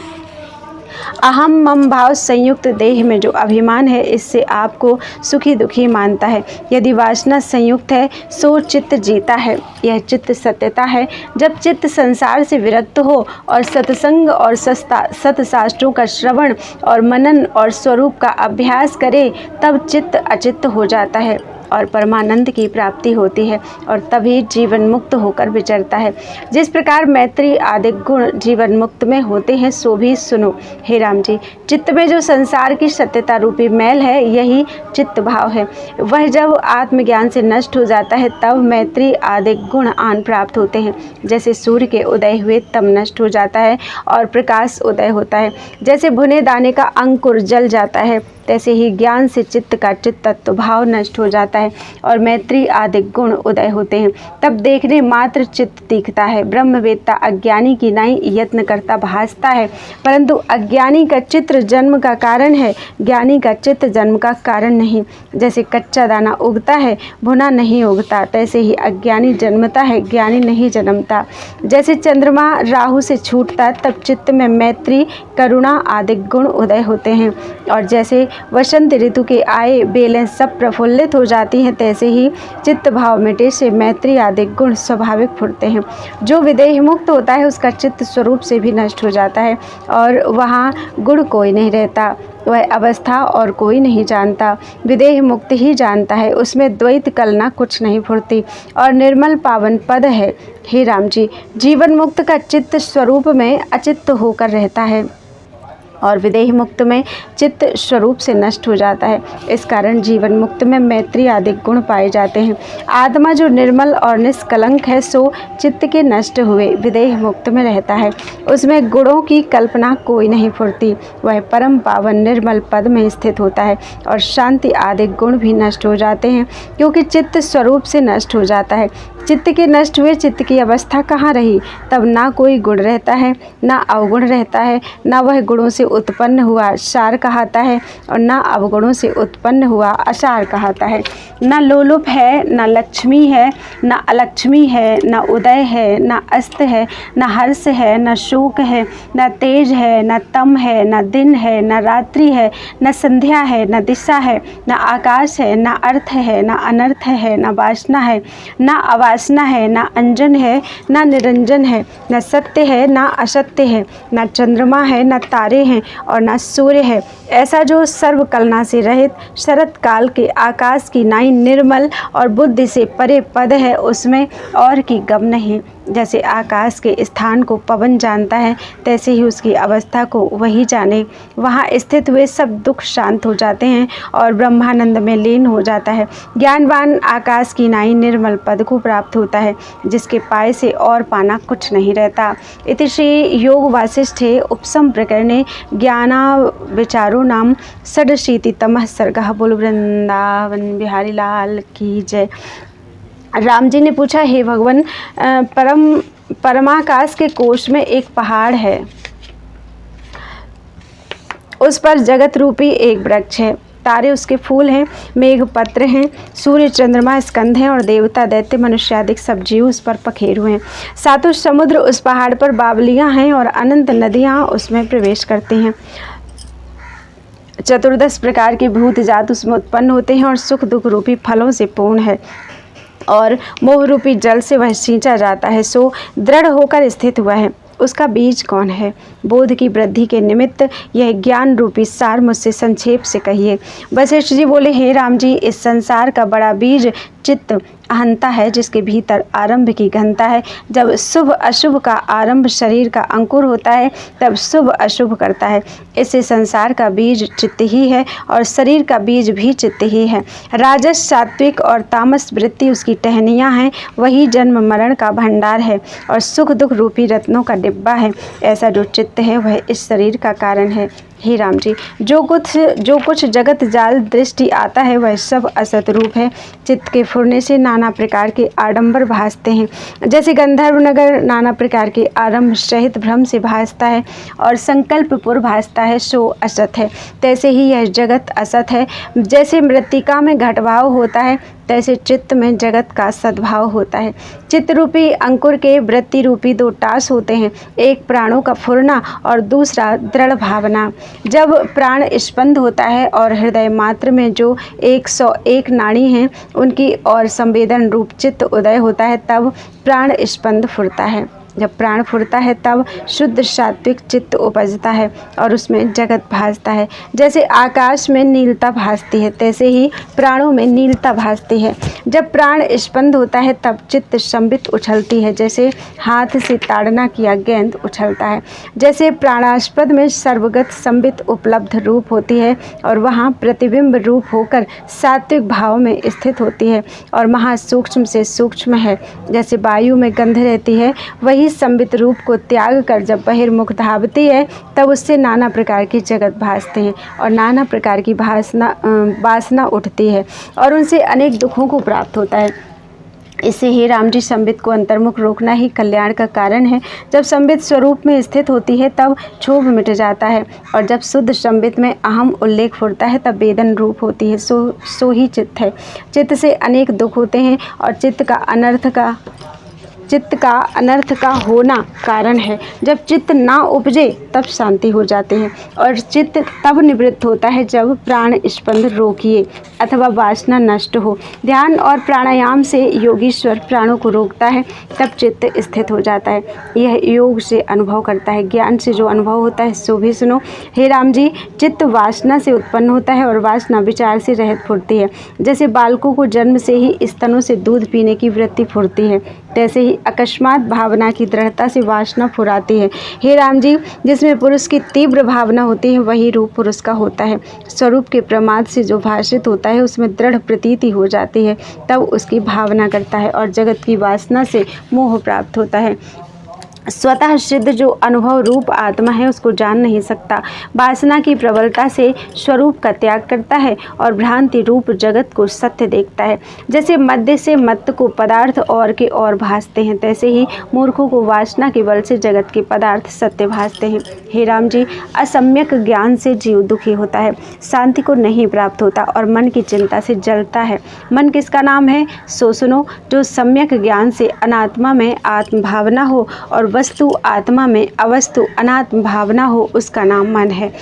अहम मम भाव संयुक्त देह में जो अभिमान है इससे आपको सुखी दुखी मानता है। यदि वासना संयुक्त है सो चित्त जीता है। यह चित्त सत्यता है। जब चित्त संसार से विरक्त हो और सत्संग और सत्शास्त्रों का श्रवण और मनन और स्वरूप का अभ्यास करे तब चित्त अचित्त हो जाता है और परमानंद की प्राप्ति होती है और तभी जीवन मुक्त होकर विचरता है। जिस प्रकार मैत्री आदि गुण जीवन मुक्त में होते हैं सो भी सुनो। हे राम जी, चित्त में जो संसार की सत्यता रूपी मैल है यही चित्त भाव है। वह जब आत्मज्ञान से नष्ट हो जाता है तब मैत्री आदि गुण आन प्राप्त होते हैं। जैसे सूर्य के उदय हुए तब नष्ट हो जाता है और प्रकाश उदय होता है। जैसे भुने दाने का अंकुर जल जाता है तैसे ही ज्ञान से चित्त का चित्तत्व भाव नष्ट हो जाता है और मैत्री आदि गुण उदय होते हैं। तब देखने मात्र चित्त दिखता है। ब्रह्मवेत्ता अज्ञानी की नाई यत्न करता भासता है, परंतु अज्ञानी का चित्त जन्म का कारण है, ज्ञानी का चित्त जन्म का कारण नहीं। जैसे कच्चा दाना उगता है भुना नहीं उगता, तैसे ही अज्ञानी जन्मता है, ज्ञानी नहीं जन्मता। जैसे चंद्रमा राहु से छूटता तब चित्त में मैत्री करुणा आदि गुण उदय होते हैं और जैसे वसंत ऋतु के आए बेलें सब प्रफुल्लित हो जाती हैं, तैसे ही चित्त भाव मिटे से मैत्री आदि गुण स्वाभाविक फुरते हैं। जो विदेह मुक्त होता है उसका चित्त स्वरूप से भी नष्ट हो जाता है और वहाँ गुण कोई नहीं रहता, वह अवस्था और कोई नहीं जानता, विदेह मुक्त ही जानता है। उसमें द्वैत कलना कुछ नहीं फुरती और निर्मल पावन पद है। हे राम जी, जीवन मुक्त का चित्त स्वरूप में अचित्त होकर रहता है और विदेह मुक्त में चित्त स्वरूप से नष्ट हो जाता है। इस कारण जीवन मुक्त में मैत्री आदि गुण पाए जाते हैं। आत्मा जो निर्मल और निष्कलंक है सो चित्त के नष्ट हुए विदेह मुक्त में रहता है। उसमें गुणों की कल्पना कोई नहीं फुरती, वह परम पावन निर्मल पद में स्थित होता है और शांति आदि गुण भी नष्ट हो जाते हैं, क्योंकि चित्त स्वरूप से नष्ट हो जाता है। चित्त के नष्ट हुए चित्त की अवस्था कहाँ रही? तब ना कोई गुण रहता है, ना अवगुण रहता है, ना वह गुणों से उत्पन्न हुआ सार कहता है और ना अवगुणों से उत्पन्न हुआ असार कहता है। ना लोलुप है, ना लक्ष्मी है, ना अलक्ष्मी है, ना उदय है, ना अस्त है, ना हर्ष है, ना शोक है, ना तेज है, ना तम है, ना दिन है, ना रात्रि है, ना संध्या है, ना दिशा है, ना आकाश है, ना अर्थ है, ना अनर्थ है, ना वासना है, ना अवासना है, ना अंजन है, ना निरंजन है, ना सत्य है, ना असत्य है, ना चंद्रमा है, ना तारे हैं और ना सूर्य है। ऐसा जो सर्व कलना से रहित शरत काल के आकाश की नाई निर्मल और बुद्धि से परे पद है, उसमें और की गम नहीं। जैसे आकाश के स्थान को पवन जानता है, तैसे ही उसकी अवस्था को वही जाने। वहाँ स्थित हुए सब दुख शांत हो जाते हैं और ब्रह्मानंद में लीन हो जाता है। ज्ञानवान आकाश की नाई निर्मल पद को प्राप्त होता है, जिसके पाए से और पाना कुछ नहीं रहता। इति श्री योग वासिष्ठे उपसम प्रकरणे ज्ञाना विचारो नाम षडशीतितमः सर्गः। बोल वृंदावन बिहारी लाल की जय। राम जी ने पूछा, हे भगवान, परमाकाश के कोश में एक पहाड़ है, उस पर जगत रूपी एक वृक्ष है, तारे उसके फूल हैं, मेघ पत्र हैं, सूर्य चंद्रमा स्कंध हैं और देवता दैत्य मनुष्य आदि सब जीव उस पर पखेरु हैं। सातों समुद्र उस पहाड़ पर बावलियाँ हैं और अनंत नदियाँ उसमें प्रवेश करती हैं। 14 प्रकार के भूत जात उसमें उत्पन्न होते हैं और सुख दुख रूपी फलों से पूर्ण है और मोह रूपी जल से वह सींचा जाता है, सो दृढ़ होकर स्थित हुआ है। उसका बीज कौन है? बोध की वृद्धि के निमित्त यह ज्ञान रूपी सार मुझसे संक्षेप से कहिए। वशिष्ठ जी बोले, हे राम जी, इस संसार का बड़ा बीज चित्त अहंता है, जिसके भीतर आरंभ की घनता है। जब शुभ अशुभ का आरंभ शरीर का अंकुर होता है, तब शुभ अशुभ करता है। इससे संसार का बीज चित्त ही है और शरीर का बीज भी चित्त ही है। राजस, सात्विक और तामस वृत्ति उसकी टहनियाँ हैं, वही जन्म मरण का भंडार है और सुख दुख रूपी रत्नों का डिब्बा है। ऐसा जो चित्त है वह इस शरीर का कारण है। हे राम जी, जो कुछ जगत जाल दृष्टि आता है वह सब असत रूप है। चित्त के फुरने से नाना प्रकार के आडंबर भासते हैं। जैसे गंधर्व नगर नाना प्रकार के आरंभ सहित भ्रम से भासता है और संकल्पपुर भासता है, सो असत है। तैसे ही यह जगत असत है। जैसे मृत्तिका में घटभाव होता है, तैसे चित्त में जगत का सद्भाव होता है। चित्त रूपी अंकुर के वृत्ति रूपी 2 टास होते हैं, एक प्राणों का फुरना और दूसरा दृढ़ भावना। जब प्राण स्पंद होता है और हृदय मात्र में जो 101 नाड़ी हैं उनकी और संवेदन रूप चित्त उदय होता है, तब प्राण स्पंद फुरता है। जब प्राण फुरता है तब शुद्ध सात्विक चित्त उपजता है और उसमें जगत भासता है। जैसे आकाश में नीलता भासती है, तैसे ही प्राणों में नीलता भासती है। जब प्राण स्पंद होता है तब चित्त संबित उछलती है, जैसे हाथ से ताड़ना किया गेंद उछलता है। जैसे प्राणास्पद में सर्वगत संबित उपलब्ध रूप होती है और वहाँ प्रतिबिंब रूप होकर सात्विक भाव में स्थित होती है और महासूक्ष्म से सूक्ष्म है। जैसे वायु में गंध रहती है, वही संबित रूप को त्याग कर जब बहिर्मुख धावती है, तब उससे नाना प्रकार की जगत भासते हैं और नाना प्रकार की वासना उठती है और उनसे अनेक दुखों को प्राप्त होता है। इससे हे राम जी, संबित को अंतर्मुख रोकना ही कल्याण का कारण है। जब संबित स्वरूप में स्थित होती है तब क्षोभ मिट जाता है और जब शुद्ध संबित में अहम उल्लेख फुरता है तब वेदन रूप होती है, सो ही चित्त है। चित्त से अनेक दुख होते हैं और चित्त का अनर्थ का चित्त का अनर्थ का होना कारण है। जब चित्त ना उपजे तब शांति हो जाती है, और चित्त तब निवृत्त होता है जब प्राण स्पंद रोकिए अथवा वासना नष्ट हो। ध्यान और प्राणायाम से योगीश्वर प्राणों को रोकता है, तब चित्त स्थित हो जाता है। यह योग से अनुभव करता है। ज्ञान से जो अनुभव होता है सो भी सुनो। हे राम जी, चित्त वासना से उत्पन्न होता है और वासना विचार से रहित फुरती है। जैसे बालकों को जन्म से ही स्तनों से दूध पीने की वृत्ति फुरती है, तैसे ही अकस्मात भावना की दृढ़ता से वासना फुराती है। हे राम जी, जिसमें पुरुष की तीव्र भावना होती है वही रूप पुरुष का होता है। स्वरूप के प्रमाद से जो भाषित होता है उसमें दृढ़ प्रतीति हो जाती है, तब उसकी भावना करता है, और जगत की वासना से मोह प्राप्त होता है। स्वतः सिद्ध जो अनुभव रूप आत्मा है उसको जान नहीं सकता। वासना की प्रबलता से स्वरूप का त्याग करता है और भ्रांति रूप जगत को सत्य देखता है। जैसे मध्य से मत्त को पदार्थ और के और भासते हैं, तैसे ही मूर्खों को वासना के बल से जगत के पदार्थ सत्य भासते हैं। हे राम जी, असम्यक ज्ञान से जीव दुखी होता है, शांति को नहीं प्राप्त होता और मन की चिंता से जलता है। मन किसका नाम है सो सुनो। जो सम्यक ज्ञान से अनात्मा में आत्म भावना हो और वस्तु आत्मा में अवस्तु अनात्म भावना हो, उसका नाम मन है।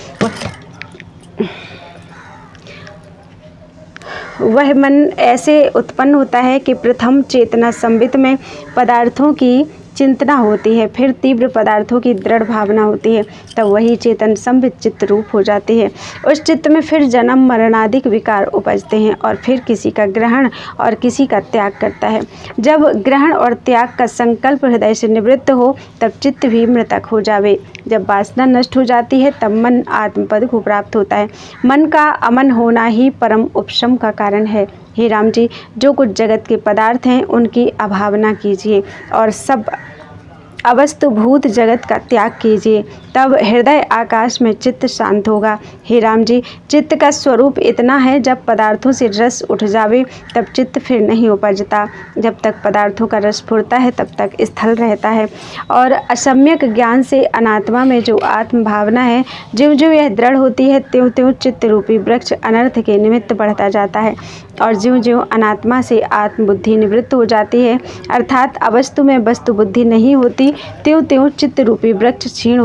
वह मन ऐसे उत्पन्न होता है कि प्रथम चेतना संबित में पदार्थों की चिंतना होती है, फिर तीव्र पदार्थों की दृढ़ भावना होती है, तब वही चेतन संबित चित्त रूप हो जाती है। उस चित्त में फिर जन्म मरणादिक विकार उपजते हैं और फिर किसी का ग्रहण और किसी का त्याग करता है। जब ग्रहण और त्याग का संकल्प हृदय से निवृत्त हो तब चित्त भी मृतक हो जावे। जब वासना नष्ट हो जाती है तब मन आत्मपद को प्राप्त होता है। मन का अमन होना ही परम उपशम का कारण है। हे राम जी, जो कुछ जगत के पदार्थ हैं उनकी अभावना कीजिए और सब अवस्तुभूत जगत का त्याग कीजिए, तब हृदय आकाश में चित्त शांत होगा। हे राम जी, चित्त का स्वरूप इतना है, जब पदार्थों से रस उठ जावे तब चित्त फिर नहीं उपजता। जब तक पदार्थों का रस फुरता है तब तक स्थल रहता है। और असम्यक ज्ञान से अनात्मा में जो आत्म भावना है, ज्यों ज्यों यह दृढ़ होती है त्यों त्यों चित्त रूपी वृक्ष अनर्थ के निमित्त बढ़ता जाता है, और ज्यों ज्यों अनात्मा से आत्मबुद्धि निवृत्त हो जाती है, अर्थात अवस्तु में वस्तु बुद्धि नहीं होती, त्यों त्यों चित्त रूपी वृक्ष क्षीण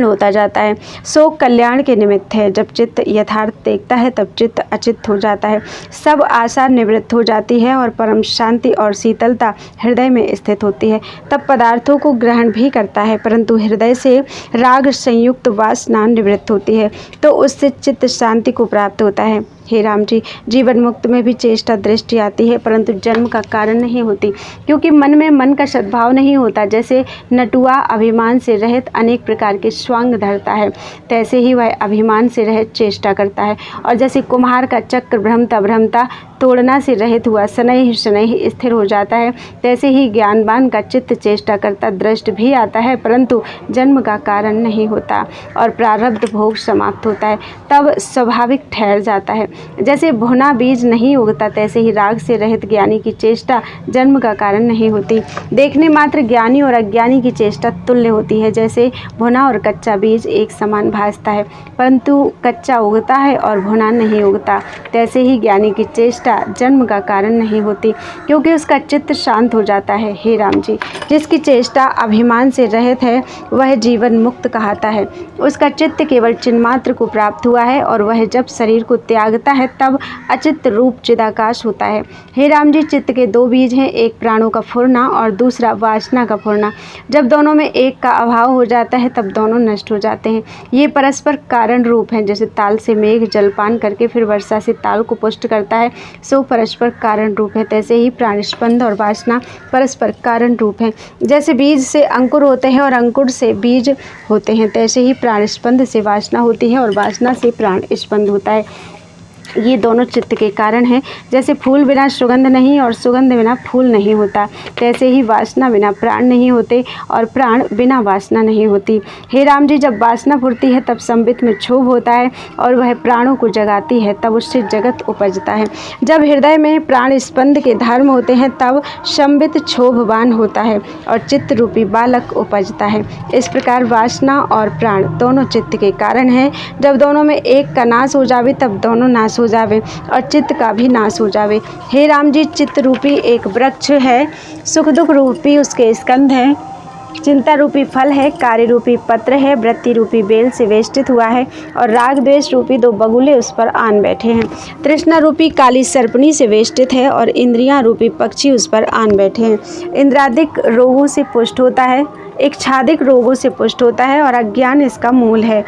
होता जाता है। सो कल्याण के निमित्त है। जब चित्त यथार्थ देखता है तब चित्त अचित्त हो जाता है, सब आशा निवृत्त हो जाती है और परम शांति और शीतलता हृदय में स्थित होती है। तब पदार्थों को ग्रहण भी करता है, परंतु हृदय से राग संयुक्त वासना निवृत्त होती है, तो उससे चित्त शांति को प्राप्त होता है। हे राम जी, जीवन मुक्त में भी चेष्टा दृष्टि आती है, परंतु जन्म का कारण नहीं होती, क्योंकि मन में मन का सद्भाव नहीं होता। जैसे नटुआ अभिमान से रहित अनेक प्रकार के स्वांग धरता है, तैसे ही वह अभिमान से रहित चेष्टा करता है। और जैसे कुम्हार का चक्र भ्रमता भ्रमता तोड़ना से रहित हुआ शनैः शनैः स्थिर हो जाता है, तैसे ही ज्ञानवान का चित्त चेष्टा करता दृष्ट भी आता है, परंतु जन्म का कारण नहीं होता और प्रारब्ध भोग समाप्त होता है, तब स्वाभाविक ठहर जाता है। जैसे भुना बीज नहीं उगता, तैसे ही राग से रहित ज्ञानी की चेष्टा जन्म का कारण नहीं होती। देखने मात्र ज्ञानी और अज्ञानी की चेष्टा तुल्य होती है। जैसे भुना और कच्चा बीज एक समान भासता है, परंतु कच्चा उगता है और भुना नहीं उगता, तैसे ही ज्ञानी की चेष्टा जन्म का कारण नहीं होती, क्योंकि उसका चित्त शांत हो जाता है। हे राम जी, जिसकी चेष्टा अभिमान से रहित है वह जीवन मुक्त कहलाता है। उसका चित्त केवल चिन्मात्र को प्राप्त हुआ है और वह जब शरीर को त्यागता है तब अचित्त रूप चिदाकाश होता है। हे राम जी, चित्त के दो बीज हैं, एक प्राणों का फुरना और दूसरा वासना का फुरना। जब दोनों में एक का अभाव हो जाता है तब दोनों नष्ट हो जाते हैं। ये परस्पर कारण रूप हैं। जैसे ताल से मेघ जलपान करके फिर वर्षा से ताल को पुष्ट करता है, सो परस्पर कारण रूप है, तैसे ही प्राणस्पंद और वासना परस्पर कारण रूप है। जैसे बीज से अंकुर होते हैं और अंकुर से बीज होते हैं, तैसे ही प्राणस्पंद से वासना होती है और वासना से प्राणस्पंद होता है। ये दोनों चित्त के कारण हैं। जैसे फूल बिना सुगंध नहीं और सुगंध बिना फूल नहीं होता, तैसे ही वासना बिना प्राण नहीं होते और प्राण बिना वासना नहीं होती। हे राम जी, जब वासना फुरती है तब संबित में क्षोभ होता है और वह प्राणों को जगाती है, तब उससे जगत उपजता है। जब हृदय में प्राण स्पंद के धर्म होते हैं तब संबित क्षोभवान होता है और चित्त रूपी बालक उपजता है। इस प्रकार वासना और प्राण दोनों चित्त के कारण हैं। जब दोनों में एक का नाश हो जावे तब दोनों नाश हो जावे और चित्त का भी नाश हो जावे। हे राम जी, चित्त रूपी एक वृक्ष है, सुख दुख रूपी उसके स्कंध हैं, चिंता रूपी फल है, कार्य रूपी पत्र है, वृत्ति रूपी बेल से वेष्टित हुआ है और राग द्वेष रूपी 2 बगुले उस पर आन बैठे हैं। तृष्णा रूपी काली सर्पणी से वेष्टित है और इंद्रियां रूपी पक्षी उस पर आन बैठे हैं। इंद्रादिक रोगों से पुष्ट होता है, इच्छादिक रोगों से पुष्ट होता है और अज्ञान इसका मूल है।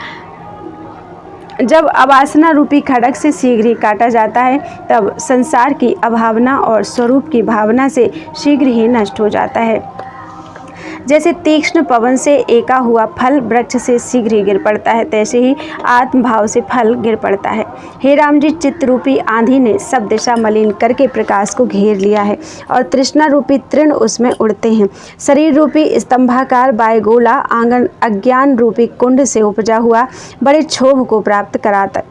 जब अवासना रूपी खड्ग से शीघ्र ही काटा जाता है तब संसार की अभावना और स्वरूप की भावना से शीघ्र ही नष्ट हो जाता है। जैसे तीक्ष्ण पवन से एका हुआ फल वृक्ष से शीघ्र ही गिर पड़ता है, तैसे ही आत्मभाव से फल गिर पड़ता है। हे राम जी, चित्त रूपी आंधी ने सब दिशा मलिन करके प्रकाश को घेर लिया है और तृष्णा रूपी तृण उसमें उड़ते हैं। शरीर रूपी स्तंभाकार वायुगोला आंगन अज्ञान रूपी कुंड से उपजा हुआ बड़े क्षोभ को प्राप्त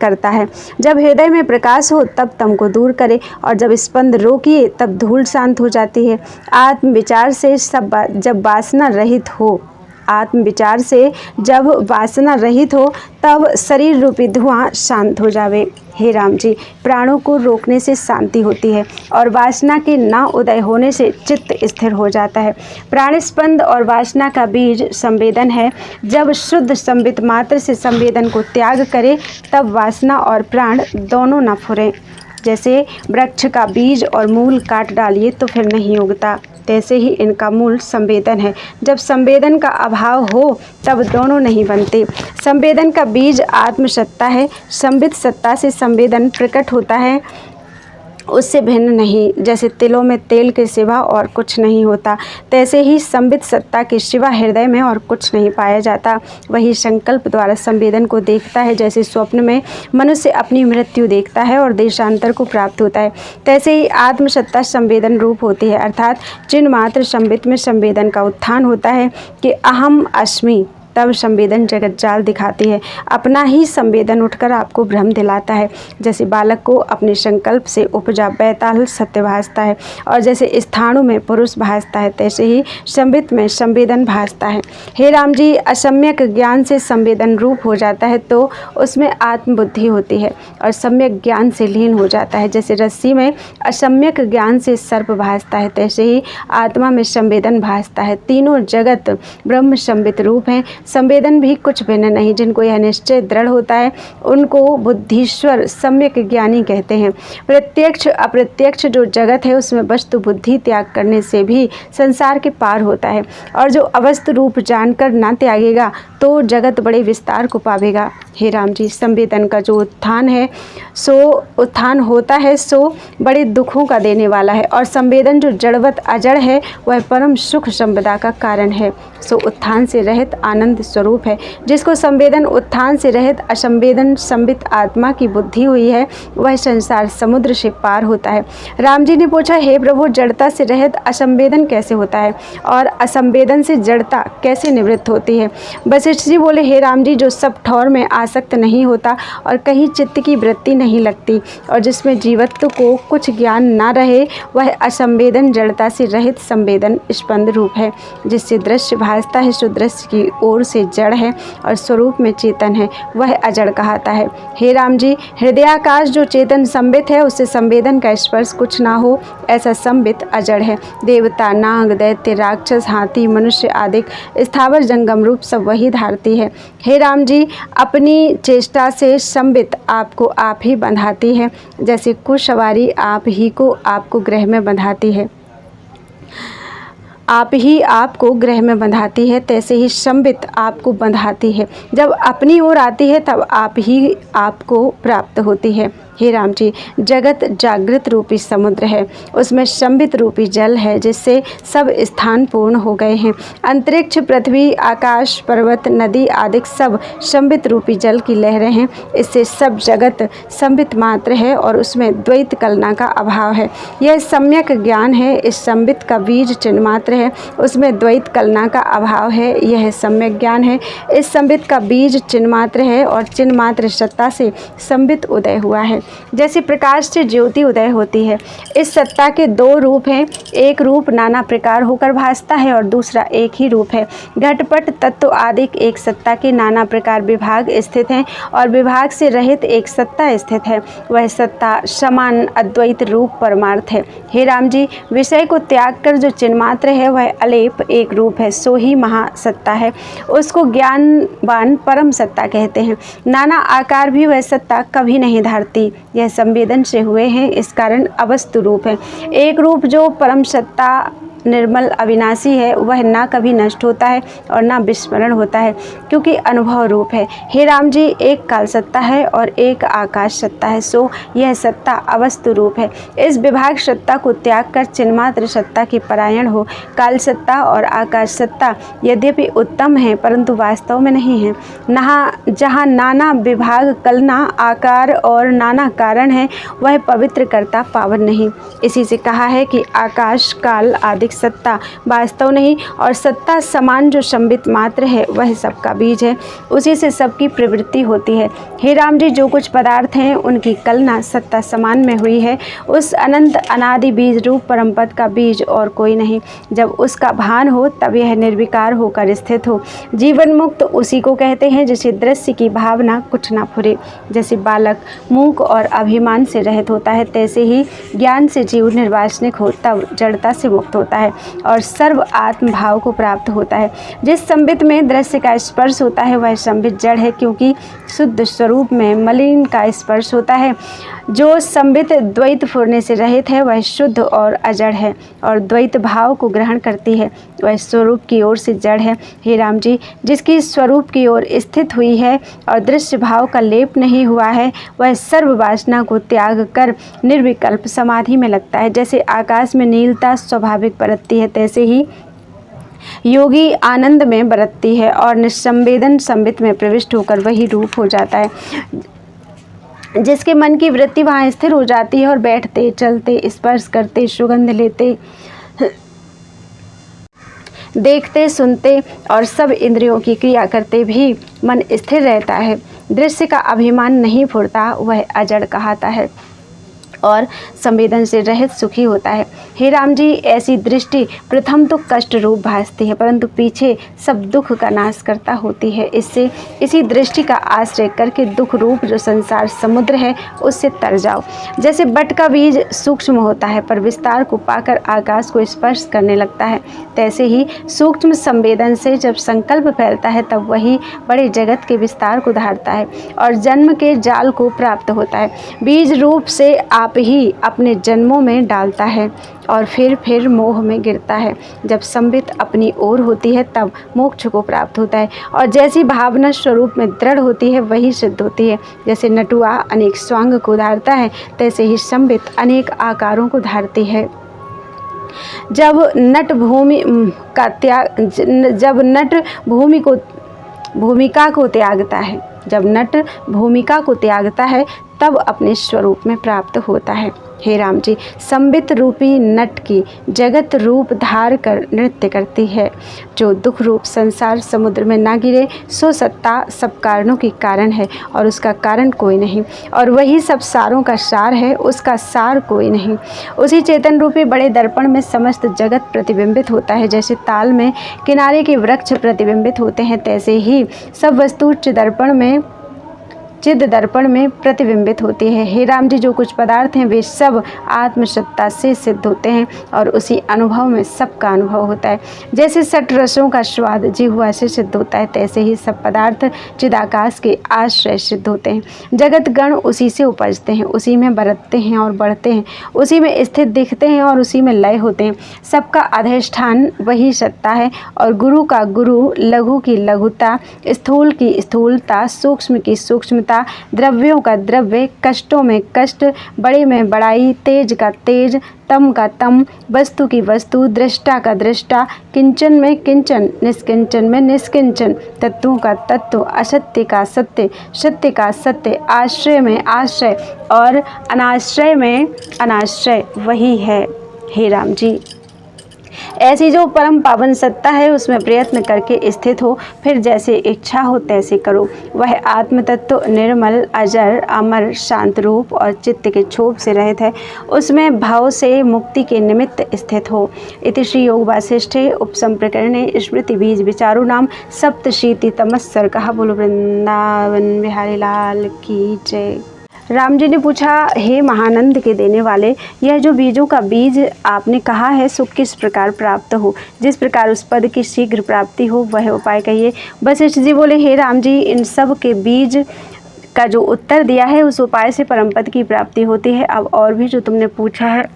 करता है। जब हृदय में प्रकाश हो तब तम को दूर करे और जब स्पंद रोकिए तब धूल शांत हो जाती है। आत्मविचार से जब वासना रहित हो आत्मविचार से जब वासना रहित हो तब शरीर रूपी धुआं शांत हो जावे। हे राम जी, प्राणों को रोकने से शांति होती है और वासना के ना उदय होने से चित्त स्थिर हो जाता है। प्राणस्पंद और वासना का बीज संवेदन है। जब शुद्ध संबित मात्र से संवेदन को त्याग करे तब वासना और प्राण दोनों न फुरें। जैसे वृक्ष का बीज और मूल काट डालिए तो फिर नहीं उगता, तैसे ही इनका मूल संवेदन है। जब संवेदन का अभाव हो तब दोनों नहीं बनते। संवेदन का बीज आत्मसत्ता है। संबित सत्ता से संवेदन प्रकट होता है, उससे भिन्न नहीं। जैसे तिलों में तेल के सिवा और कुछ नहीं होता, तैसे ही संबित सत्ता के सिवा हृदय में और कुछ नहीं पाया जाता। वही संकल्प द्वारा संवेदन को देखता है। जैसे स्वप्न में मनुष्य अपनी मृत्यु देखता है और देशांतर को प्राप्त होता है, तैसे ही आत्मसत्ता संवेदन रूप होती है। अर्थात चिन्ह मात्र संबित में संवेदन का उत्थान होता है कि अहम अस्मि, तब संवेदन जगत जाल दिखाती है। अपना ही संवेदन उठकर आपको भ्रम दिलाता है। जैसे बालक को अपने संकल्प से उपजा बैताल सत्य भासता है और जैसे स्थाणु में पुरुष भासता है, तैसे ही संबित में संवेदन भासता है। हे राम जी, असम्यक ज्ञान से संवेदन रूप हो जाता है तो उसमें आत्मबुद्धि होती है और सम्यक ज्ञान से लीन हो जाता है। जैसे रस्सी में असम्यक ज्ञान से सर्प भासता है, तैसे ही आत्मा में संवेदन भासता है। तीनों जगत ब्रह्म संबित रूप हैं। संवेदन भी कुछ भिन्न नहीं। जिनको यह निश्चय दृढ़ होता है उनको बुद्धिश्वर सम्यक ज्ञानी कहते हैं। प्रत्यक्ष अप्रत्यक्ष जो जगत है उसमें वस्तु बुद्धि त्याग करने से भी संसार के पार होता है और जो अवस्तु रूप जानकर ना त्यागेगा तो जगत बड़े विस्तार को पावेगा। हे राम जी, संवेदन का जो उत्थान होता है सो बड़े दुखों का देने वाला है और संवेदन जो जड़वत अजड़ है वह परम सुख संपदा का कारण है। सो उत्थान से रहित आनंद स्वरूप है। जिसको संवेदन उत्थान से रहित असंवेदन संबित आत्मा की बुद्धि हुई है वह संसार समुद्र से पार होता है। राम जी ने पूछा, हे प्रभु, जड़ता से रहित असंवेदन कैसे होता है और असंवेदन से जड़ता कैसे निवृत्त होती है? वशिष्ठ जी बोले, हे राम जी, जो सब ठौर में आसक्त नहीं होता और कहीं चित्त की वृत्ति नहीं लगती और जिसमें जीवत्व को कुछ ज्ञान ना रहे वह असंवेदन जड़ता से रहित संवेदन स्पंद रूप है। जिससे दृश्य भासता है सो दृश्य की ओर से जड़ है और स्वरूप में चेतन है, वह अजड़ कहाता है। हे राम जी, हृदयाकाश जो चेतन संबित है उससे संवेदन का स्पर्श कुछ ना हो ऐसा संबित अजड़ है। देवता, नाग, दैत्य, राक्षस, हाथी, मनुष्य आदि स्थावर जंगम रूप सब वही धारती है। हे राम जी, अपनी चेष्टा से संबित आपको आप ही बंधाती है। जैसे कुसवारी आप ही को आपको ग्रह में बंधाती है, आप ही आपको ग्रह में बंधाती है, तैसे ही संबित आपको बंधाती है। जब अपनी ओर आती है तब आप ही आपको प्राप्त होती है। हे राम जी, जगत जागृत रूपी समुद्र है, उसमें संबित रूपी जल है जिससे सब स्थान पूर्ण हो गए हैं। अंतरिक्ष, पृथ्वी, आकाश, पर्वत, नदी आदि सब संबित रूपी जल की लहरें हैं। इससे सब जगत संबित मात्र है और उसमें द्वैत कलना का अभाव है। यह सम्यक ज्ञान है। इस संबित का बीज चिन्ह मात्र है, उसमें द्वैत कलना का अभाव है। यह सम्यक ज्ञान है। इस संबित का बीज चिन्ह मात्र है और चिन्ह मात्र सत्ता से संबित उदय हुआ है। जैसे प्रकाश से ज्योति उदय होती है। इस सत्ता के दो रूप हैं, एक रूप नाना प्रकार होकर भासता है और दूसरा एक ही रूप है। घटपट तत्व आदि एक सत्ता के नाना प्रकार विभाग स्थित हैं और विभाग से रहित एक सत्ता स्थित है। वह सत्ता समान अद्वैत रूप परमार्थ है। हे राम जी, विषय को त्याग कर जो चिन्मात्र है वह अलेप एक रूप है, सो ही महासत्ता है। उसको ज्ञानवान परम सत्ता कहते हैं। नाना आकार भी वह सत्ता कभी नहीं धारती। यह संवेदन से हुए हैं, इस कारण अवस्तु रूप है। एक रूप जो परम सत्ता निर्मल अविनाशी है, वह ना कभी नष्ट होता है और ना विस्मरण होता है, क्योंकि अनुभव रूप है। हे राम जी, एक काल सत्ता है और एक आकाश सत्ता है, सो यह सत्ता अवस्तु रूप है। इस विभाग सत्ता को त्याग कर चिन्मात्र सत्ता की परायण हो। काल सत्ता और आकाश सत्ता यद्यपि उत्तम है, परंतु वास्तव में नहीं है। जहाँ नाना विभाग कलना आकार और नाना कारण है, वह पवित्र करता पावन नहीं। इसी से कहा है कि आकाश काल आदि सत्ता वास्तव नहीं और सत्ता समान जो संबित मात्र है वह सबका बीज है, उसी से सबकी प्रवृत्ति होती है। हे राम जी, जो कुछ पदार्थ हैं उनकी कलना सत्ता समान में हुई है। उस अनंत अनादि बीज रूप परम पद का बीज और कोई नहीं। जब उसका भान हो तब यह निर्विकार होकर स्थित हो। जीवन मुक्त उसी को कहते हैं जिसे दृश्य की भावना कुछ ना फुरे। जैसे बालक मूक और अभिमान से रहित होता है, तैसे ही ज्ञान से जीव निर्वासनिक हो, तब जड़ता से मुक्त होता है और सर्व आत्म भाव को प्राप्त होता है। जिस संबित में दृश्य का स्पर्श होता है वह संबित जड़ है, क्योंकि शुद्ध स्वरूप में मलिन का स्पर्श होता है। जो संबित द्वैत फुरने से रहित है वह शुद्ध और अजड़ है और द्वैत भाव को ग्रहण करती है, वह स्वरूप की ओर से जड़ है। हे राम जी, जिसकी स्वरूप की ओर स्थित हुई है और दृश्य भाव का लेप नहीं हुआ है, वह सर्व वासना को त्याग कर निर्विकल्प समाधि में लगता है। जैसे आकाश में नीलता स्वाभाविक बरतती है, तैसे ही योगी आनंद में बरतती है और निसंवेदन संबित में प्रविष्ट होकर वही रूप हो जाता है। जिसके मन की वृत्ति वहाँ स्थिर हो जाती है और बैठते चलते स्पर्श करते सुगंध लेते देखते सुनते और सब इंद्रियों की क्रिया करते भी मन स्थिर रहता है। दृश्य का अभिमान नहीं फुरता, वह अजड़ कहलाता है और संवेदन से रहित सुखी होता है। हे राम जी, ऐसी दृष्टि प्रथम तो कष्ट रूप भासती है, परंतु पीछे सब दुख का नाश करता होती है। इससे इसी दृष्टि का आश्रय करके दुख रूप जो संसार समुद्र है उससे तर जाओ। जैसे बट का बीज सूक्ष्म होता है पर विस्तार को पाकर आकाश को स्पर्श करने लगता है, तैसे ही सूक्ष्म संवेदन से जब संकल्प फैलता है तब वही बड़े जगत के विस्तार को धारता है और जन्म के जाल को प्राप्त होता है। बीज रूप से आप ही अपने जन्मों में डालता है और फिर मोह में गिरता है। जब संबित अपनी ओर होती है तब मोक्ष को प्राप्त होता है और जैसी भावना स्वरूप में दृढ़ होती है वही सिद्ध होती है। जैसे नटुआ अनेक स्वांग को धारता है, तैसे ही संबित अनेक आकारों को धारती है। जब नट भूमिका को त्यागता है तब अपने स्वरूप में प्राप्त होता है। हे राम जी, संबित रूपी नट की जगत रूप धार कर नृत्य करती है। जो दुख रूप संसार समुद्र में ना गिरे, सो सत्ता सब कारणों की कारण है और उसका कारण कोई नहीं, और वही सब सारों का सार है, उसका सार कोई नहीं। उसी चेतन रूपी बड़े दर्पण में समस्त जगत प्रतिबिंबित होता है। जैसे ताल में किनारे के वृक्ष प्रतिबिंबित होते हैं, तैसे ही सब वस्तु चिद दर्पण में प्रतिबिंबित होती है। हे राम जी, जो कुछ पदार्थ हैं वे सब आत्मसत्ता से सिद्ध होते हैं और उसी अनुभव में सबका अनुभव होता है। जैसे सठ रसों का स्वाद जिह्वा से सिद्ध होता है, तैसे ही सब पदार्थ चिदाकाश के आश्रय सिद्ध होते हैं। जगत गण उसी से उपजते हैं, उसी में बरतते हैं और बढ़ते हैं, उसी में स्थित दिखते हैं और उसी में लय होते हैं। सबका अधिष्ठान वही सत्ता है और गुरु का गुरु, लघु की लघुता, स्थूल की स्थूलता, सूक्ष्म की सूक्ष्मता, द्रव्यों का द्रव्य, कष्टों में कष्ट, बड़े में बड़ाई, तेज का तेज, तम का तम, वस्तु की वस्तु, दृष्टा का दृष्टा, किंचन में किंचन, निष्किंचन में निष्किंचन, तत्वों का तत्व, असत्य का सत्य, सत्य का सत्य, आश्रय में आश्रय और अनाश्रय में अनाश्रय वही है। हे राम जी, ऐसी जो परम पावन सत्ता है उसमें प्रयत्न करके स्थित हो, फिर जैसे इच्छा हो तैसे करो। वह आत्म तत्व निर्मल, अजर, अमर, शांत रूप और चित्त के क्षोभ से रहित है, उसमें भाव से मुक्ति के निमित्त स्थित हो। इति श्री योग वासिष्ठे उपसंप्रकरणे स्मृति बीज विचारो नाम सप्तशीतितमः सर्गः। बोलो वृंदावन बिहारी लाल की जय। राम जी ने पूछा, हे महानंद के देने वाले, यह जो बीजों का बीज आपने कहा है सो किस प्रकार प्राप्त हो, जिस प्रकार उस पद की शीघ्र प्राप्ति हो वह उपाय कहिए। वशिष्ठ जी बोले, हे राम जी, इन सब के बीज का जो उत्तर दिया है उस उपाय से परम पद की प्राप्ति होती है। अब और भी जो तुमने पूछा है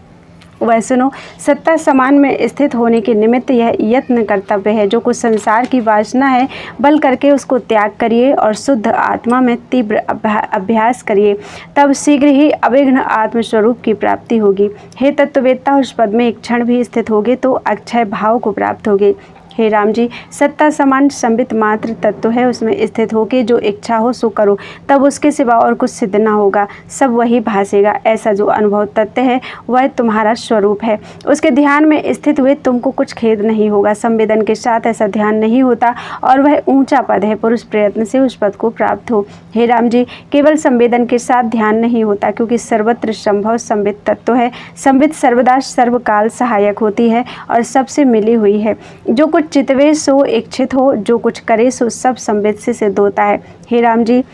वह सुनो। सत्ता समान में स्थित होने के निमित्त यह यत्न कर्तव्य है, जो कुछ संसार की वासना है बल करके उसको त्याग करिए और शुद्ध आत्मा में तीव्र अभ्यास करिए, तब शीघ्र ही अविघ्न आत्मस्वरूप की प्राप्ति होगी। हे तत्ववेत्ता, उस पद में एक क्षण भी स्थित होगे तो अक्षय भाव को प्राप्त होगे। हे राम जी, सत्ता समान संबित मात्र तत्व है, उसमें स्थित होके जो इच्छा हो सो करो, तब उसके सिवा और कुछ सिद्ध ना होगा, सब वही भासेगा। ऐसा जो अनुभव तत्व है वह तुम्हारा स्वरूप है, उसके ध्यान में स्थित हुए तुमको कुछ खेद नहीं होगा। संवेदन के साथ ऐसा ध्यान नहीं होता और वह ऊंचा पद है, पुरुष प्रयत्न से उस पद को प्राप्त हो। हे राम जी, केवल संवेदन के साथ ध्यान नहीं होता, क्योंकि सर्वत्र संभव संबित तत्व है। संबित सर्वदा सर्वकाल सहायक होती है और सबसे मिली हुई है। जो कुछ चितवे सो इच्छित हो, जो कुछ करे सो सब संबित से सिद्ध होता है। हे राम जी,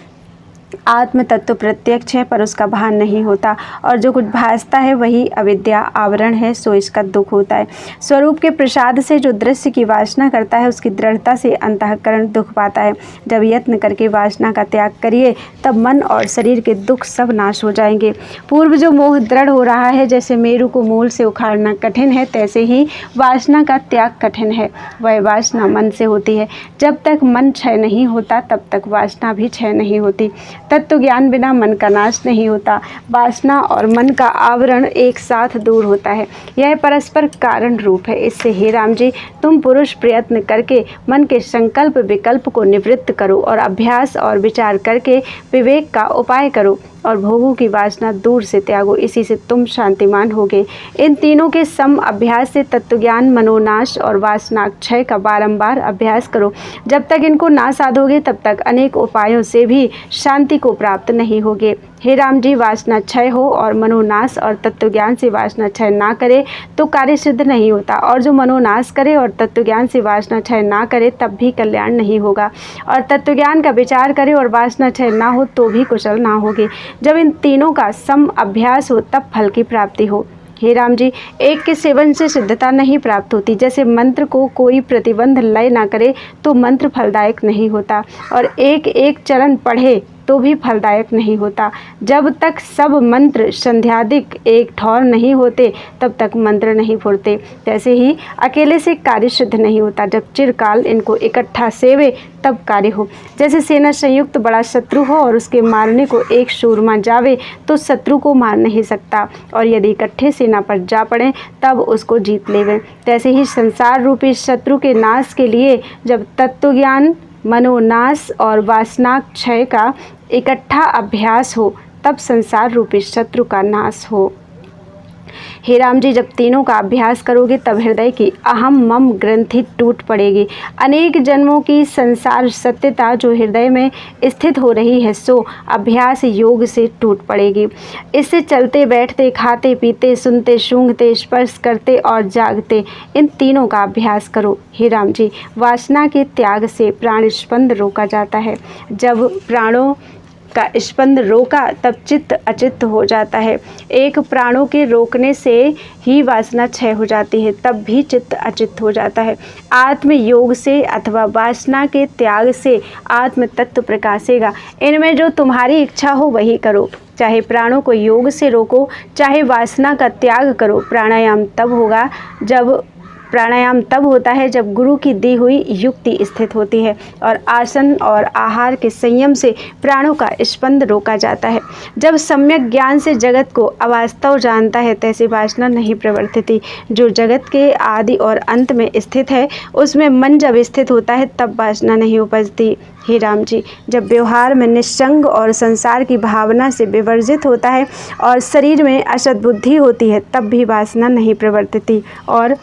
आत्म तत्व प्रत्यक्ष है पर उसका भान नहीं होता, और जो कुछ भासता है वही अविद्या आवरण है, सो इसका दुख होता है। स्वरूप के प्रसाद से जो दृश्य की वासना करता है उसकी दृढ़ता से अंतःकरण दुख पाता है। जब यत्न करके वासना का त्याग करिए तब मन और शरीर के दुख सब नाश हो जाएंगे। पूर्व जो मोह दृढ़ हो रहा है, जैसे मेरु को मूल से उखाड़ना कठिन है, तैसे ही वासना का त्याग कठिन है। वह वासना मन से होती है। जब तक मन क्षय नहीं होता तब तक वासना भी क्षय नहीं होती। तत्व ज्ञान बिना मन का नाश नहीं होता। वासना और मन का आवरण एक साथ दूर होता है, यह परस्पर कारण रूप है। इससे हे राम जी, तुम पुरुष प्रयत्न करके मन के संकल्प विकल्प को निवृत्त करो और अभ्यास और विचार करके विवेक का उपाय करो और भोगों की वासना दूर से त्यागो, इसी से तुम शांतिमान होगे। इन तीनों के सम अभ्यास से तत्वज्ञान, मनोनाश और वासनाक्षय का बारंबार अभ्यास करो। जब तक इनको ना साधोगे तब तक अनेक उपायों से भी शांति को प्राप्त नहीं होगे। हे राम जी, वासना क्षय हो और मनोनाश और तत्वज्ञान से वासना क्षय ना करे तो कार्य सिद्ध नहीं होता, और जो मनोनाश करे और तत्वज्ञान से वासना क्षय ना करे तब भी कल्याण नहीं होगा, और तत्वज्ञान का विचार करे और वासना क्षय ना हो तो भी कुशल ना होगी। जब इन तीनों का सम अभ्यास हो तब फल की प्राप्ति हो। हे राम जी, एक के सेवन से सिद्धता नहीं प्राप्त होती। जैसे मंत्र को कोई प्रतिबंध लय ना करे तो मंत्र फलदायक नहीं होता, और एक एक चरण पढ़े तो भी फलदायक नहीं होता। जब तक सब मंत्र संध्यादिक एक ठौर नहीं होते तब तक मंत्र नहीं फुरते। तैसे ही अकेले से कार्य सिद्ध नहीं होता, जब चिरकाल इनको इकट्ठा सेवे तब कार्य हो। जैसे सेना संयुक्त बड़ा शत्रु हो और उसके मारने को एक शूरमा जावे तो शत्रु को मार नहीं सकता, और यदि इकट्ठे सेना पर जा पड़े तब उसको जीत लेवे। तैसे ही संसार रूपी शत्रु के नाश के लिए जब तत्वज्ञान, मनोनाश और वासनाक्षय का इकट्ठा अभ्यास हो तब संसार रूपी शत्रु का नाश हो। हे राम जी, जब तीनों का अभ्यास करोगे तब हृदय की अहम मम ग्रंथि टूट पड़ेगी। अनेक जन्मों की संसार सत्यता जो हृदय में स्थित हो रही है सो अभ्यास योग से टूट पड़ेगी। इससे चलते बैठते, खाते पीते, सुनते सूंघते, स्पर्श करते और जागते, इन तीनों का अभ्यास करो। हे राम जी, वासना के त्याग से प्राण स्पंद रोका जाता है। जब प्राणों का स्पंद रोका तब चित्त अचित्त हो जाता है। एक प्राणों के रोकने से ही वासना क्षय हो जाती है, तब भी चित्त अचित्त हो जाता है। आत्म योग से अथवा वासना के त्याग से आत्म तत्व प्रकाशेगा। इनमें जो तुम्हारी इच्छा हो वही करो, चाहे प्राणों को योग से रोको, चाहे वासना का त्याग करो। प्राणायाम तब होता है जब गुरु की दी हुई युक्ति स्थित होती है और आसन और आहार के संयम से प्राणों का स्पंद रोका जाता है। जब सम्यक ज्ञान से जगत को अवास्तव जानता है तैसी वासना नहीं प्रवर्तिती। जो जगत के आदि और अंत में स्थित है उसमें मन जब स्थित होता है तब वासना नहीं उपजती। हे राम जी, जब व्यवहार में निस्संग और संसार की भावना से विवर्जित होता है और शरीर में असद्बुद्धि होती है तब भी वासना नहीं प्रवर्तिती, और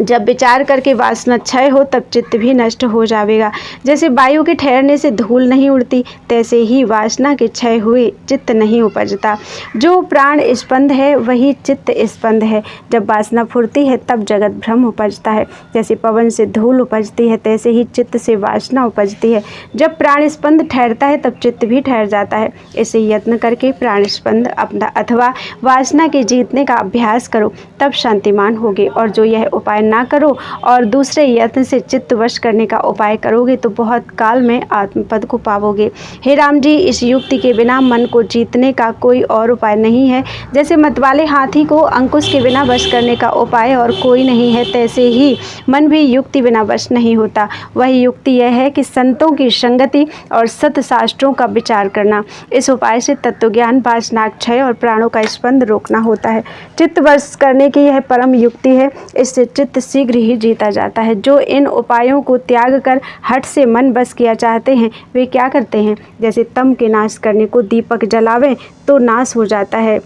जब विचार करके वासना क्षय हो तब चित्त भी नष्ट हो जाएगा। जैसे वायु के ठहरने से धूल नहीं उड़ती, तैसे ही वासना के क्षय हुए चित्त नहीं उपजता। जो प्राण स्पंद है वही चित्त स्पंद है। जब वासना फुरती है तब जगत भ्रम उपजता है। जैसे पवन से धूल उपजती है तैसे ही चित्त से वासना उपजती है। जब प्राण स्पंद ठहरता है तब चित्त भी ठहर जाता है। इसे यत्न करके प्राण स्पंद अपना अथवा वासना के जीतने का अभ्यास करो, तब शांतिमान होगे। और जो यह उपाय ना करो और दूसरे यत्न से चित्त वश करने का उपाय करोगे तो बहुत काल में आत्मपद को पाओगे। हे राम जी, इस युक्ति के बिना मन को जीतने का कोई और उपाय नहीं है। जैसे मतवाले हाथी को अंकुश के बिना वश करने का उपाय और कोई नहीं है, तैसे ही मन भी युक्ति बिना वश नहीं होता। वही युक्ति यह है कि संतों की संगति और सतशास्त्रों का विचार करना। इस उपाय से तत्वज्ञान, वासनाक्षय और प्राणों का स्पंद रोकना होता है। चित्त वश करने की यह परम युक्ति है। इससे चित्त शीघ्र ही जीता जाता है। जो इन उपायों को त्याग कर हठ से मन बस किया चाहते हैं वे क्या करते हैं? जैसे तम के नाश करने को दीपक जलावे तो नाश हो जाता है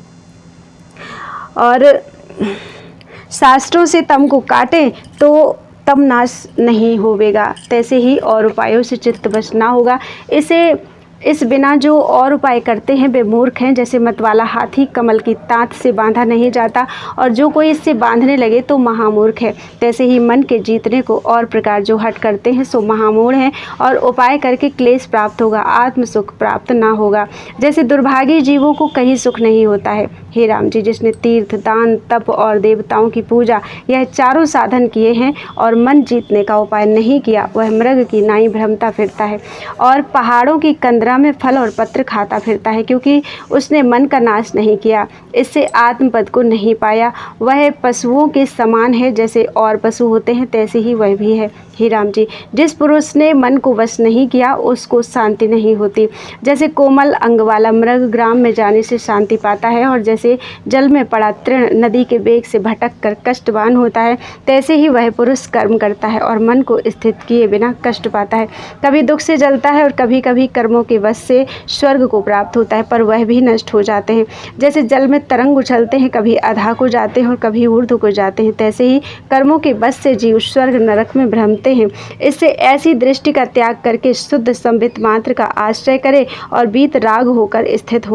और शास्त्रों से तम को काटे तो तम नाश नहीं होवेगा, तैसे ही और उपायों से चित्त वश ना होगा। इस बिना जो और उपाय करते हैं वे मूर्ख हैं। जैसे मतवाला हाथी कमल की तांत से बांधा नहीं जाता और जो कोई इससे बांधने लगे तो महामूर्ख है, तैसे ही मन के जीतने को और प्रकार जो हट करते हैं सो महामूढ़ हैं और उपाय करके क्लेश प्राप्त होगा, आत्म सुख प्राप्त ना होगा। जैसे दुर्भागी जीवों को कहीं सुख नहीं होता है। हे राम जी, जिसने तीर्थ, दान, तप और देवताओं की पूजा यह चारों साधन किए हैं और मन जीतने का उपाय नहीं किया, वह मृग की नाई भ्रमता फिरता है और पहाड़ों की कंदरा में फल और पत्र खाता फिरता है, क्योंकि उसने मन का नाश नहीं किया। इससे आत्मपद को नहीं पाया। वह पशुओं के समान है, जैसे और पशु होते हैं तैसे ही वह भी है। हे राम जी, जिस पुरुष ने मन को वश नहीं किया उसको शांति नहीं होती। जैसे कोमल अंग वाला मृग ग्राम में जाने से शांति पाता है और जैसे जल में पड़ा तृण नदी के वेग से भटक कर कष्टवान होता है, तैसे ही वह पुरुष कर्म करता है और मन को स्थित किए बिना कष्ट पाता है। कभी दुख से जलता है और कभी कभी कर्मों के वश से स्वर्ग को प्राप्त होता है, पर वह भी नष्ट हो जाते हैं। जैसे जल में तरंग उछलते हैं, कभी अधा को जाते हैं और कभी ऊर्ध्व को जाते हैं, तैसे ही कर्मों के वश से जीव स्वर्ग नरक में भ्रमते हैं। इससे ऐसी दृष्टि का त्याग करके शुद्ध संबित मात्र का आश्रय करे और वीतराग होकर स्थित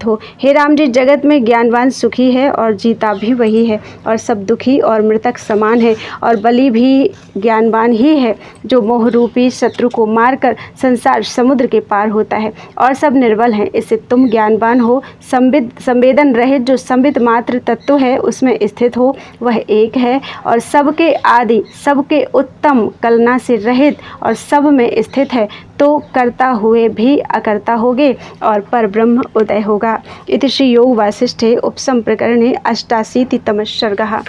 हो। हे राम जी, जगत में ज्ञानवान सुखी है और जीता भी वही है और सब दुखी और मृतक समान है और बलि भी ज्ञानवान ही है, जो मोह रूपी शत्रु को मारकर संसार समुद्र के पार होता है और सब निर्बल हैं। इससे तुम ज्ञानवान हो, संवेदन रहित जो संबित मात्र तत्व है उसमें स्थित हो। वह एक है और सबके आदि, सबके उत्तम, कलना से रहित और सब में स्थित है। तो करता हुए भी अकर्ता होगे और पर ब्रह्म उदय होगा। इति श्री योग वासिष्ठे उपसम प्रकरणे 88तमः सर्गः।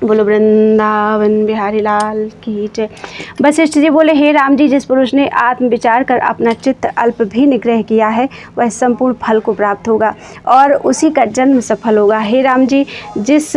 बोलो वृंदावन बिहारी लाल की जय। वशिष्ठ जी बोले, हे राम जी, जिस पुरुष ने आत्म विचार कर अपना चित्त अल्प भी निग्रह किया है वह संपूर्ण फल को प्राप्त होगा और उसी का जन्म सफल होगा। हे राम जी, जिस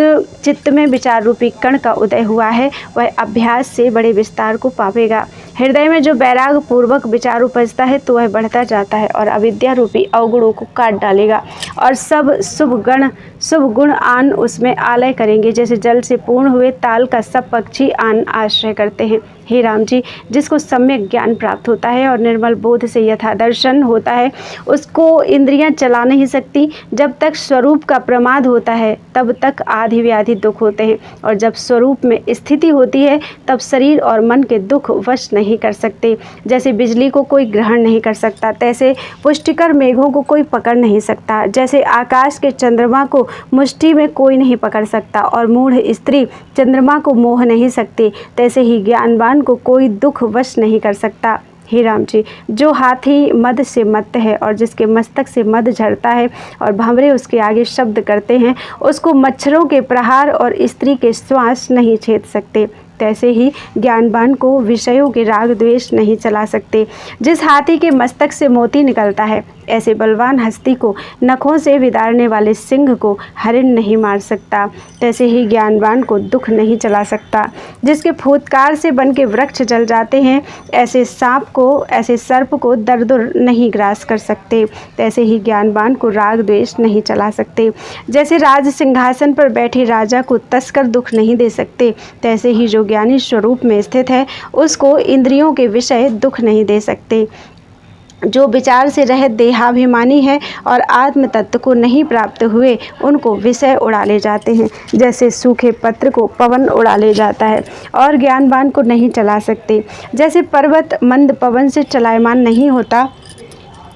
चित्त में विचार रूपी कण का उदय हुआ है वह अभ्यास से बड़े विस्तार को पावेगा। हृदय में जो वैराग पूर्वक विचार उपजता है तो वह बढ़ता जाता है और अविद्या रूपी अवगुणों को काट डालेगा और सब शुभ गुण आन उसमें आलय करेंगे। जैसे जल से पूर्ण हुए ताल का सब पक्षी आन आश्रय करते हैं। हे राम जी, जिसको सम्यक ज्ञान प्राप्त होता है और निर्मल बोध से यथा दर्शन होता है उसको इंद्रियां चला नहीं सकती। जब तक स्वरूप का प्रमाद होता है तब तक आदि व्याधि दुख होते हैं और जब स्वरूप में स्थिति होती है तब शरीर और मन के दुख वश नहीं कर सकते। जैसे बिजली को कोई ग्रहण नहीं कर सकता, तैसे पुष्टिकर मेघों को कोई पकड़ नहीं सकता। जैसे आकाश के चंद्रमा को मुट्ठी में कोई नहीं पकड़ सकता और मूढ़ स्त्री चंद्रमा को मोह नहीं सकती, तैसे ही ज्ञानवान को कोई दुख वश नहीं कर सकता। हे राम जी, जो हाथी मद से मत्त है और जिसके मस्तक से मद झरता है और भंवरे उसके आगे शब्द करते हैं, उसको मच्छरों के प्रहार और स्त्री के श्वास नहीं छेद सकते। तैसे ही ज्ञानवान को विषयों के राग द्वेष नहीं चला सकते। जिस हाथी के मस्तक से मोती निकलता है, ऐसे बलवान हस्ती को नखों से विदारने वाले सिंह को हरिण नहीं मार सकता। तैसे ही ज्ञानवान को दुख नहीं चला सकता। जिसके फूत्कार से बन के वृक्ष जल जाते हैं, ऐसे सर्प को दरदुर नहीं ग्रास कर सकते। तैसे ही ज्ञानवान को राग द्वेष नहीं चला सकते। जैसे राज सिंहासन पर बैठे राजा को तस्कर दुख नहीं दे सकते, तैसे ही जो ज्ञानी स्वरूप में स्थित है उसको इंद्रियों के विषय दुख नहीं दे सकते। जो विचार से रहित देहाभिमानी है और आत्म तत्व को नहीं प्राप्त हुए, उनको विषय उड़ा ले जाते हैं। जैसे सूखे पत्र को पवन उड़ा ले जाता है और ज्ञानवान को नहीं चला सकते। जैसे पर्वत मंद पवन से चलायमान नहीं होता,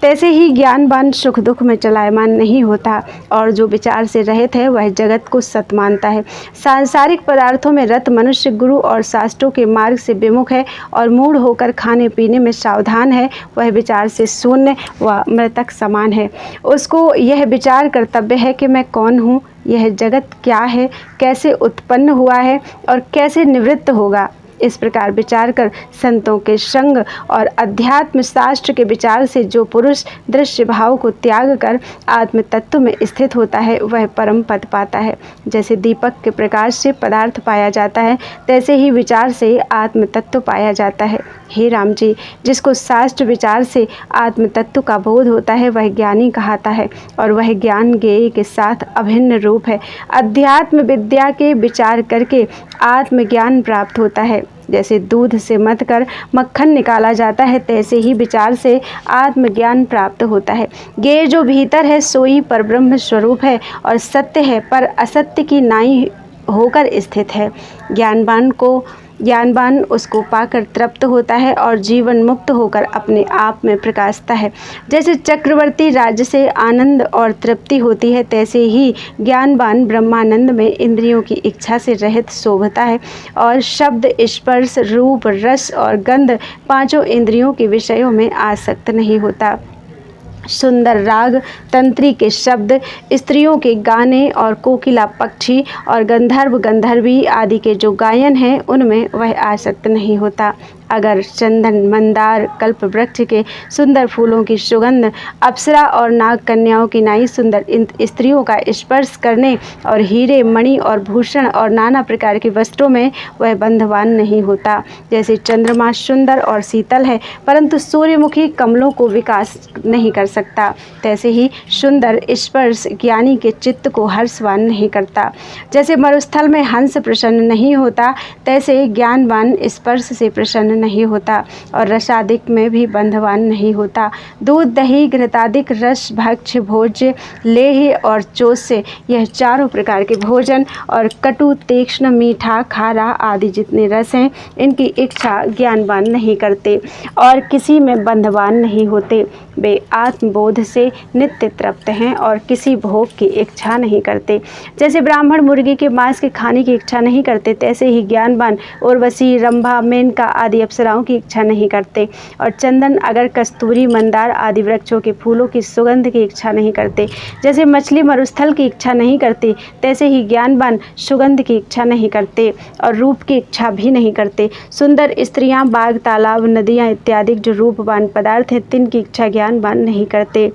तैसे ही ज्ञानवान सुख दुख में चलायमान नहीं होता। और जो विचार से रहित है वह जगत को सत मानता है। सांसारिक पदार्थों में रत मनुष्य गुरु और शास्त्रों के मार्ग से विमुख है और मूढ़ होकर खाने पीने में सावधान है, वह विचार से शून्य व मृतक समान है। उसको यह विचार कर्तव्य है कि मैं कौन हूँ, यह जगत क्या है, कैसे उत्पन्न हुआ है और कैसे निवृत्त होगा। इस प्रकार विचार कर संतों के संग और अध्यात्म शास्त्र के विचार से जो पुरुष दृश्य भाव को त्याग कर आत्म तत्व में स्थित होता है, वह परम पद पाता है। जैसे दीपक के प्रकाश से पदार्थ पाया जाता है, तैसे ही विचार से आत्म तत्व पाया जाता है। हे राम जी, जिसको शास्त्र विचार से आत्म तत्व का बोध होता है वह ज्ञानी कहलाता है और वह ज्ञान ज्ञेय के साथ अभिन्न रूप है। अध्यात्म विद्या के विचार करके आत्मज्ञान प्राप्त होता है। जैसे दूध से मथ कर मक्खन निकाला जाता है, तैसे ही विचार से आत्मज्ञान प्राप्त होता है। ज्ञेय जो भीतर है सोई परब्रह्म स्वरूप है और सत्य है, पर असत्य की नाई होकर स्थित है। ज्ञानवान उसको पाकर तृप्त होता है और जीवन मुक्त होकर अपने आप में प्रकाशता है। जैसे चक्रवर्ती राज्य से आनंद और तृप्ति होती है, तैसे ही ज्ञानवान ब्रह्मानंद में इंद्रियों की इच्छा से रहित शोभता है और शब्द स्पर्श रूप रस और गंध पांचों इंद्रियों के विषयों में आसक्त नहीं होता। सुंदर राग तंत्री के शब्द, स्त्रियों के गाने और कोकिला पक्षी और गंधर्व गंधर्वी आदि के जो गायन हैं, उनमें वह आसक्त नहीं होता। अगर चंदन मंदार कल्प वृक्ष के सुंदर फूलों की सुगंध, अप्सरा और नाग कन्याओं की नाई सुंदर स्त्रियों का स्पर्श करने और हीरे मणि और भूषण और नाना प्रकार के वस्त्रों में वह बंधवान नहीं होता। जैसे चंद्रमा सुंदर और शीतल है, परंतु सूर्यमुखी कमलों को विकास नहीं कर सकता, तैसे ही सुंदर स्पर्श ज्ञानी के चित्त को हर्षवान नहीं करता। जैसे मरुस्थल में हंस प्रसन्न नहीं होता, तैसे ज्ञानवान स्पर्श से प्रसन्न नहीं होता और रसादिक में भी बंधवान नहीं होता। दूध दही घृतादिक रस भक्ष्य भोज्य लेह्य और चोष्य, यह चारों प्रकार के भोजन और कटु तीक्ष्ण मीठा खारा आदि जितने रस हैं, इनकी इच्छा ज्ञानवान नहीं करते और किसी में बंधवान नहीं होते। वे आत्मबोध से नित्य तृप्त हैं और किसी भोग की इच्छा नहीं करते। जैसे ब्राह्मण मुर्गी के मांस के खाने की इच्छा नहीं करते, तैसे ही ज्ञानवान उर्वशी रंभा मेनका आदि अप्सराओं की इच्छा नहीं करते और चंदन अगर कस्तूरी मंदार आदि वृक्षों के फूलों की सुगंध की इच्छा नहीं करते। जैसे मछली मरुस्थल की इच्छा नहीं करती, तैसे ही ज्ञानवान सुगंध की इच्छा नहीं करते और रूप की इच्छा भी नहीं करते। सुंदर स्त्रियां, बाग, तालाब, नदियां इत्यादि जो रूपवान पदार्थ हैं, तिनकी इच्छा ज्ञानवान नहीं करते।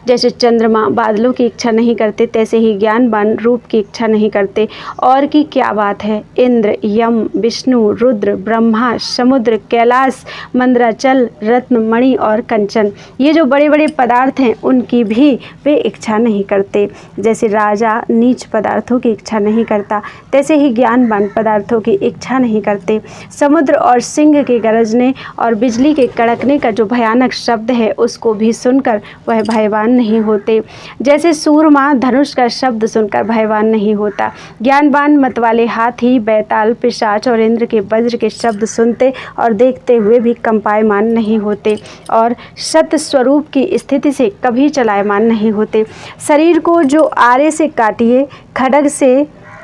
जैसे चंद्रमा बादलों की इच्छा नहीं करते, तैसे ही ज्ञानवान रूप की इच्छा नहीं करते। और की क्या बात है, इंद्र, यम, विष्णु, रुद्र, ब्रह्मा, समुद्र, कैलाश, मंद्राचल, रत्न, मणि और कंचन, ये जो बड़े बड़े पदार्थ हैं, उनकी भी वे इच्छा नहीं करते। जैसे राजा नीच पदार्थों की इच्छा नहीं करता, तैसे ही ज्ञानवान पदार्थों की इच्छा नहीं करते। समुद्र और सिंह के गरजने और बिजली के कड़कने का जो भयानक शब्द है, उसको भी सुनकर वह भयवान नहीं होते। जैसे सूरमा धनुष का शब्द सुनकर भयवान नहीं होता। ज्ञानवान मतवाले हाथी, बैताल, पिशाच और इंद्र के वज्र के शब्द सुनते और देखते हुए भी कंपायमान नहीं होते और सत स्वरूप की स्थिति से कभी चलायमान नहीं होते। शरीर को जो आरे से काटिए,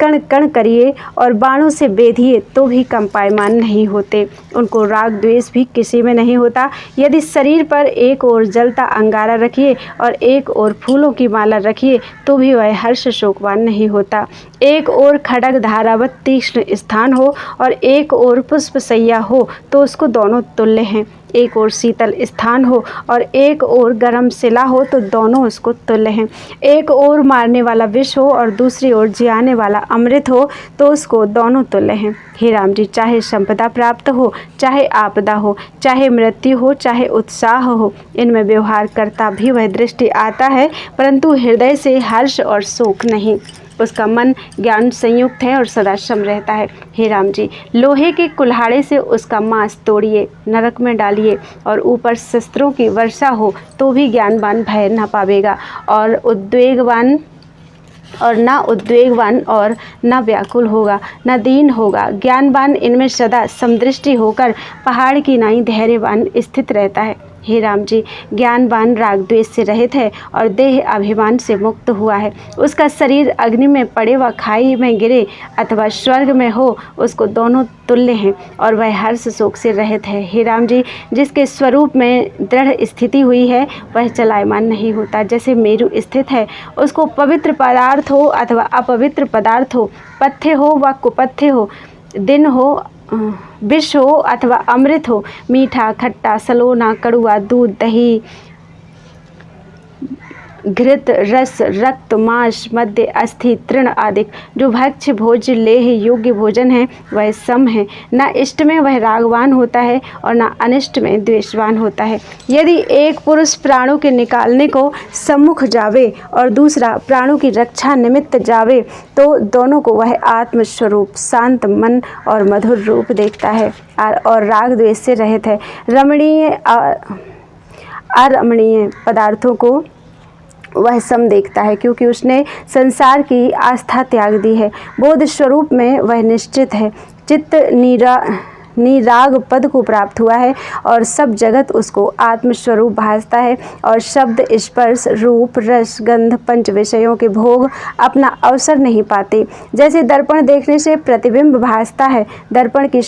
कण कण करिए और बाणों से बेधिए तो भी कंपायमान नहीं होते। उनको राग द्वेष भी किसी में नहीं होता। यदि शरीर पर एक ओर जलता अंगारा रखिए और एक ओर फूलों की माला रखिए तो भी वह हर्ष शोकवान नहीं होता। एक ओर खड्ग धारावत तीक्ष्ण स्थान हो और एक ओर पुष्प सैया हो तो उसको दोनों तुल्य हैं। एक ओर शीतल स्थान हो और एक ओर गर्म शिला हो तो दोनों उसको तुल्य हैं। एक ओर मारने वाला विष हो और दूसरी ओर जियाने वाला अमृत हो तो उसको दोनों तुल्य हैं। हे राम जी, चाहे संपदा प्राप्त हो, चाहे आपदा हो, चाहे मृत्यु हो, चाहे उत्साह हो, इनमें व्यवहार करता भी वह दृष्टि आता है, परंतु हृदय से हर्ष और शोक नहीं। उसका मन ज्ञान संयुक्त है और सदा सम रहता है। हे राम जी, लोहे के कुल्हाड़े से उसका मांस तोड़िए, नरक में डालिए और ऊपर शस्त्रों की वर्षा हो तो भी ज्ञानवान भय न पावेगा और उद्वेगवान और न व्याकुल होगा, न दीन होगा। ज्ञानवान इनमें सदा समदृष्टि होकर पहाड़ की नाई धैर्यवान स्थित रहता है। हे राम जी, ज्ञानवान राग द्वेष से रहित है और देह अभिमान से मुक्त हुआ है। उसका शरीर अग्नि में पड़े व खाई में गिरे अथवा स्वर्ग में हो, उसको दोनों तुल्य हैं और वह हर्ष शोक से रहित है। हे राम जी, जिसके स्वरूप में दृढ़ स्थिति हुई है वह चलायमान नहीं होता। जैसे मेरु स्थित है, उसको पवित्र पदार्थ हो अथवा अपवित्र पदार्थ हो, पथ्य हो व कुपथ्य हो, दिन हो विष हो अथवा अमृत हो, मीठा खट्टा सलोना कड़ुआ दूध दही घृत रस रक्त मांस मध्य अस्थि तृण आदि जो भक्ष्य भोज्य लेह योग्य भोजन है वह सम है। न इष्ट में वह रागवान होता है और न अनिष्ट में द्वेषवान होता है। यदि एक पुरुष प्राणों के निकालने को सम्मुख जावे और दूसरा प्राणों की रक्षा निमित्त जावे तो दोनों को वह आत्मस्वरूप शांत मन और मधुर रूप देखता है और राग द्वेष से रहित है। रमणीय अरमणीय पदार्थों को वह सम देखता है क्योंकि उसने संसार की आस्था त्याग दी है। बोध स्वरूप में वह निश्चित है। चित्त निराग पद को प्राप्त हुआ है और सब जगत उसको आत्मस्वरूप भासता है और शब्द स्पर्श रूप रस गंध पंच विषयों के भोग अपना अवसर नहीं पाते। जैसे दर्पण देखने से प्रतिबिंब भासता है, दर्पण की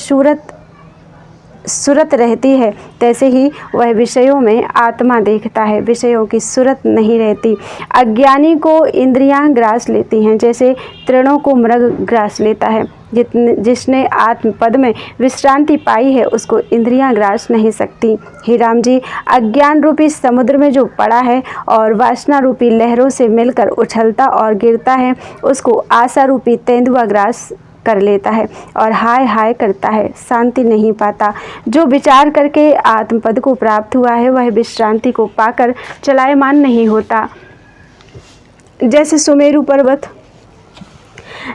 सूरत रहती है, तैसे ही वह विषयों में आत्मा देखता है, विषयों की सूरत नहीं रहती। अज्ञानी को इंद्रियां ग्रास लेती हैं, जैसे तृणों को मृग ग्रास लेता है। जिसने आत्मपद में विश्रांति पाई है उसको इंद्रियां ग्रास नहीं सकती। हे राम जी, अज्ञान रूपी समुद्र में जो पड़ा है और वासना रूपी लहरों से मिलकर उछलता और गिरता है, उसको आशा रूपी तेंदुआ ग्रास कर लेता है और हाय हाय करता है, शांति नहीं पाता। जो विचार करके आत्मपद को प्राप्त हुआ है वह विश्रांति को पाकर चलायमान नहीं होता। जैसे सुमेरु पर्वत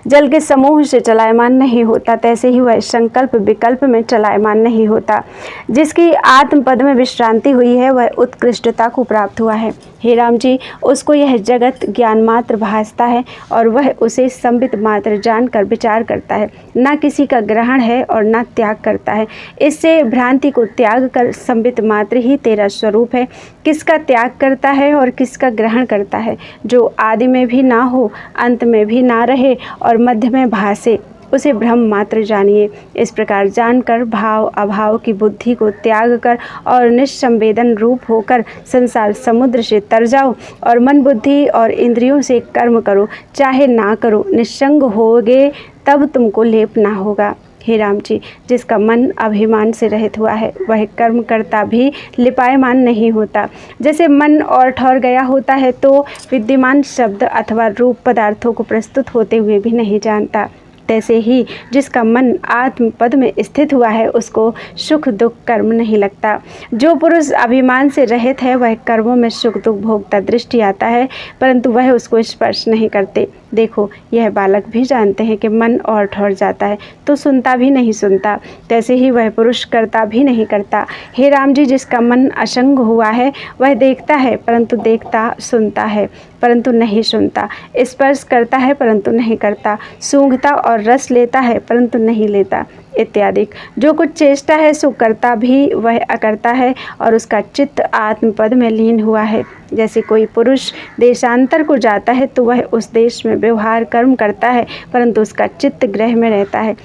जल के समूह से चलायमान नहीं होता, तैसे ही वह संकल्प विकल्प में चलायमान नहीं होता। जिसकी आत्मपद में विश्रांति हुई है वह उत्कृष्टता को प्राप्त हुआ है। हे राम जी, उसको यह जगत ज्ञान मात्र भासता है और वह उसे संबित मात्र जानकर विचार करता है, न किसी का ग्रहण है और न त्याग करता है। इससे भ्रांति को त्याग कर संबित मात्र ही तेरा स्वरूप है। किसका त्याग करता है और किसका ग्रहण करता है? जो आदि में भी ना हो, अंत में भी ना रहे और मध्य में भासे, उसे ब्रह्म मात्र जानिए। इस प्रकार जानकर भाव अभाव की बुद्धि को त्याग कर और निस्संवेदन रूप होकर संसार समुद्र से तर जाओ और मन बुद्धि और इंद्रियों से कर्म करो, चाहे ना करो, निस्संग होगे तब तुमको लेप ना होगा। हे राम जी, जिसका मन अभिमान से रहित हुआ है वह कर्म करता भी लिपायमान नहीं होता। जैसे मन और ठहर गया होता है तो विद्यमान शब्द अथवा रूप पदार्थों को प्रस्तुत होते हुए भी नहीं जानता, तैसे ही जिसका मन आत्म पद में स्थित हुआ है उसको सुख दुख कर्म नहीं लगता। जो पुरुष अभिमान से रहित है वह कर्मों में सुख दुख भोगता दृष्टि आता है, परंतु वह उसको स्पर्श नहीं करते। देखो, यह बालक भी जानते हैं कि मन और ठहर जाता है तो सुनता भी नहीं सुनता, तैसे ही वह पुरुष करता भी नहीं करता। हे राम जी, जिसका मन असंग हुआ है वह देखता है परंतु देखता, सुनता है परंतु नहीं सुनता, स्पर्श करता है परंतु नहीं करता, सूंघता और रस लेता है परंतु नहीं लेता। इत्यादि। जो कुछ चेष्टा है सो करता भी वह अकर्ता है और उसका चित्त आत्मपद में लीन हुआ है। जैसे कोई पुरुष देशांतर को जाता है तो वह उस देश में व्यवहार कर्म करता है परंतु उसका चित्त गृह में रहता है,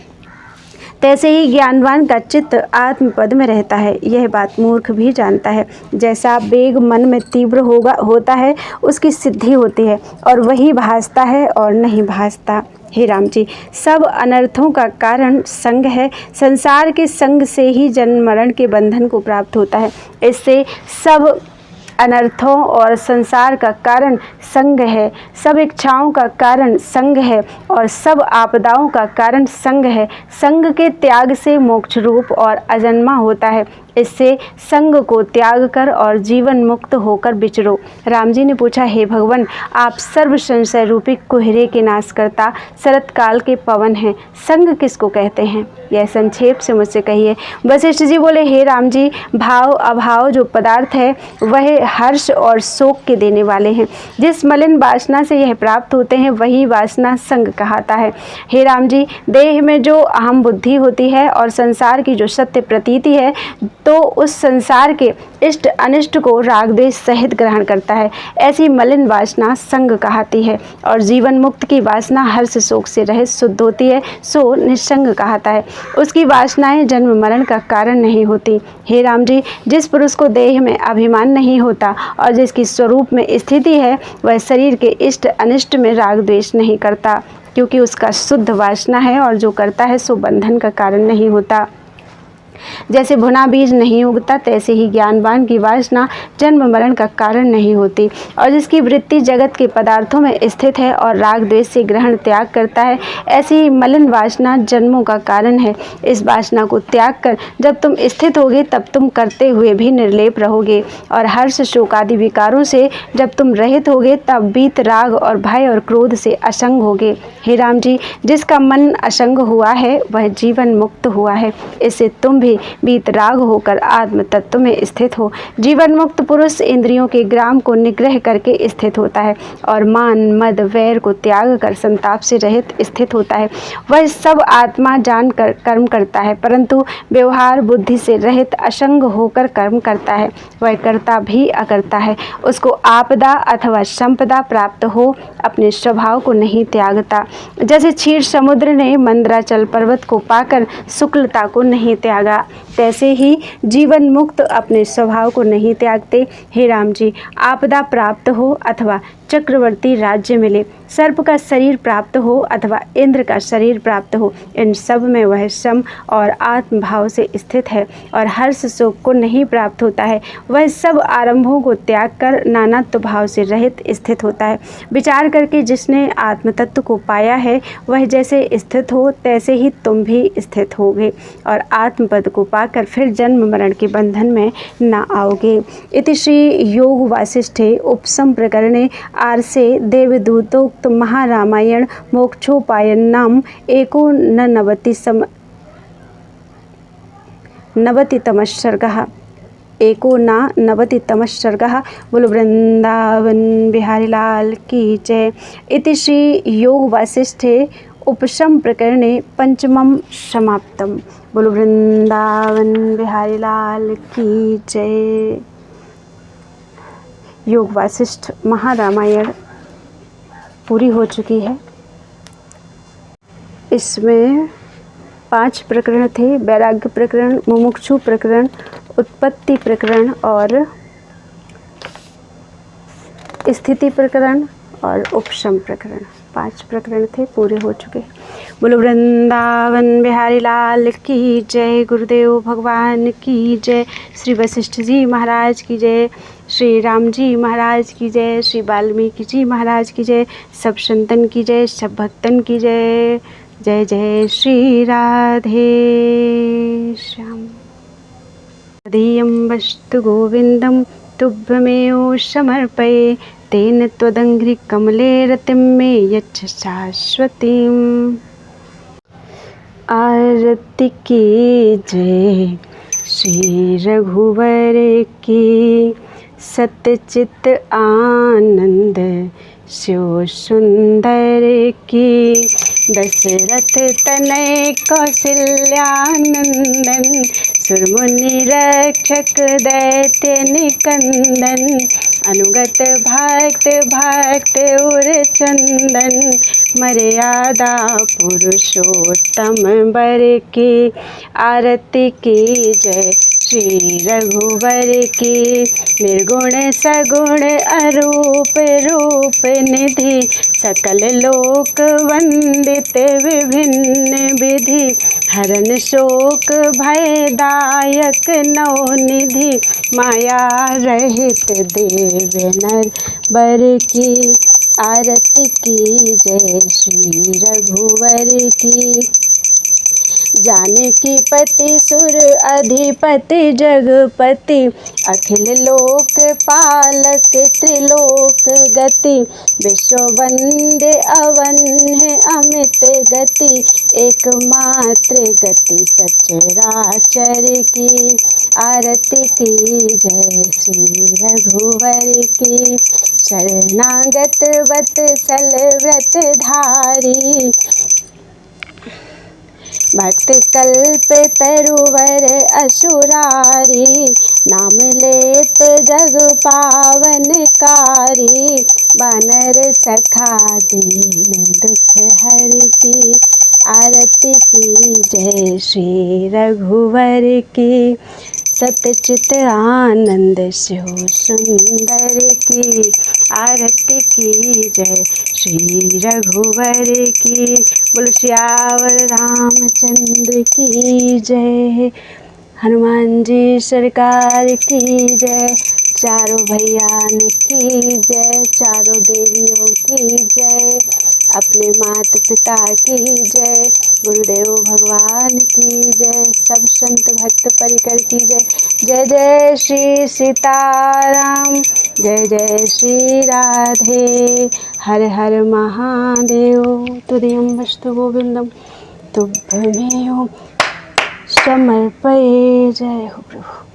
तैसे ही ज्ञानवान का चित्त आत्मपद में रहता है। यह बात मूर्ख भी जानता है। जैसा वेग मन में तीव्र होता है उसकी सिद्धि होती है और वही भासता है और नहीं भासता। हे राम जी, सब अनर्थों का कारण संग है। संसार के संग से ही जन्म मरण के बंधन को प्राप्त होता है। इससे सब अनर्थों और संसार का कारण संग है, सब इच्छाओं का कारण संग है और सब आपदाओं का कारण संग है। संग के त्याग से मोक्ष रूप और अजन्मा होता है। इससे संग को त्याग कर और जीवन मुक्त होकर विचरो। राम जी ने पूछा, हे भगवान, आप सर्व संशय रूपी कुहरे के नाश करता शरत काल के पवन हैं, संग किसको कहते हैं? यह संक्षेप से मुझसे कहिए। वशिष्ठ जी बोले, हे राम जी, भाव अभाव जो पदार्थ है वह हर्ष और शोक के देने वाले हैं। जिस मलिन वासना से यह प्राप्त होते हैं वही वासना संग कहता है। हे राम जी, देह में जो अहम बुद्धि होती है और संसार की जो सत्य प्रतीति है तो उस संसार के इष्ट अनिष्ट को राग द्वेष सहित ग्रहण करता है। ऐसी मलिन वासना संग कहती है और जीवन मुक्त की वासना हर्ष शोक से रहित शुद्ध होती है, सो निसंग कहता है। उसकी वासनाएं जन्म मरण का कारण नहीं होती। हे राम जी, जिस पुरुष को देह में अभिमान नहीं होता और जिसकी स्वरूप में स्थिति है वह शरीर के इष्ट अनिष्ट में राग द्वेष नहीं करता, क्योंकि उसका शुद्ध वासना है और जो करता है सो बंधन का कारण नहीं होता। जैसे भुना बीज नहीं उगता तैसे ही ज्ञानवान की वासना जन्म मरण का कारण नहीं होती। और जिसकी वृत्ति जगत के पदार्थों में स्थित है और राग द्वेष से ग्रहण त्याग करता है, ऐसी ही मलिन वासना जन्मों का कारण है। इस वासना को त्याग कर जब तुम स्थित होगे तब तुम करते हुए भी निर्लेप रहोगे और हर्ष शोक आदि विकारों से जब तुम रहित होगे तब बीत राग और भय और क्रोध से असंग होगे। हे राम जी, जिसका मन असंग हुआ है वह जीवन मुक्त हुआ है। इससे तुम भी बीत राग होकर आत्म तत्व में स्थित हो। जीवन मुक्त पुरुष इंद्रियों के ग्राम को निग्रह करके स्थित होता है और मान मद वैर को त्याग कर संताप से रहित स्थित होता है। वह सब आत्मा जान कर कर्म करता है परंतु व्यवहार बुद्धि से रहित असंग होकर कर्म करता है। वह करता भी अकर्ता है। उसको आपदा अथवा संपदा प्राप्त हो अपने स्वभाव को नहीं त्यागता। जैसे क्षीर समुद्र ने मंदराचल पर्वत को पाकर शुक्लता को नहीं त्यागा, तैसे ही जीवन मुक्त अपने स्वभाव को नहीं त्यागते। हे राम जी, आपदा प्राप्त हो अथवा चक्रवर्ती राज्य मिले, सर्प का शरीर प्राप्त हो अथवा इंद्र का शरीर प्राप्त हो, इन सब में वह सम और आत्मभाव से स्थित है और हर्ष शोक को नहीं प्राप्त होता है। वह सब आरंभों को त्याग कर नानात्व भाव से रहित स्थित होता है। विचार करके जिसने आत्मतत्व को पाया है वह जैसे स्थित हो तैसे ही तुम भी स्थित होगे और आत्मपद को पाकर फिर जन्म मरण के बंधन में न आओगे। इति श्री योग वासिष्ठे उपसम प्रकरणे आर्षे देवदूतोक्त महारामायण मोक्षोपायन्नाम एकोननवतितमः सर्गः। बोलो वृंदावन बिहारी लाल की जय। इति श्री योग वासिष्ठे उपशम प्रकरणे पंचमं समाप्तम। बोलो वृंदावन बिहारी लाल की जय। योग वासिष्ठ महारामायण पूरी हो चुकी है। इसमें 5 प्रकरण थे, वैराग्य प्रकरण, मुमुक्षु प्रकरण, उत्पत्ति प्रकरण और स्थिति प्रकरण और उपशम प्रकरण। 5 प्रकरण थे, पूरे हो चुके। बोलो वृंदावन बिहारी लाल की जय। गुरुदेव भगवान की जय। श्री वशिष्ठ जी महाराज की जय। श्री राम जी महाराज की जय। श्री वाल्मीकि जी महाराज की जय। सब संतन की जय, सब भक्तन की जय। जय जय श्री राधे श्याम। तदीयं वस्तु गोविंदं तुभ्यमेव समर्पये, तेन त्वदङ्घ्रि कमले रतिं मे यच्छ शाश्वतीम्। आरती की जय श्री रघुवर की, सतचित आनंद शिव सुंदर की। दशरथ तनय कौशल्यानंदन, सुरमुनि रक्षक दैत्य निकंदन, अनुगत भक्त भक्त उर चंदन, मर्यादा पुरुषोत्तम बर की, आरती की जय श्री रघुवर की। निर्गुण सगुण अरूप रूप निधि, सकल लोक वंदित विभिन्न विधि, हरन शोक भय दायक नवनिधि, माया रहित देव नर बर की, आरती की जय श्री रघुवर की। जानकी पति सुर अधिपति जगपति, अखिल लोक पालक त्रिलोक गति, विश्ववंद्य अवन्य अमित गति, एकमात्र गति सचराचर की, आरती की जय श्री रघुवर की। शरणागत वत्सल व्रतधारी, भक्त कल्प तरुवर असुरारी, नाम लेत जग पावनकारी, बानर सखा दीन दुख हर की, आरती की जय श्री रघुवर की। सतचित आनंद शिव सुंदर की, आरती की जय श्री रघुवर की। बोलो सियावर रामचंद्र की जय, हनुमान जी सरकार की जय, चारों भैयान की जय, चारों देवियों की जय, अपने माता पिता की जय, गुरुदेव भगवान की जय, सब संत भक्त परिकर की जय। जय जय श्री सीताराम, जय जय श्री राधे, हर हर महादेव। तुर्यं वस्तु गोविंदम तुभ्यमेव समर्पये। जय हो प्रभु।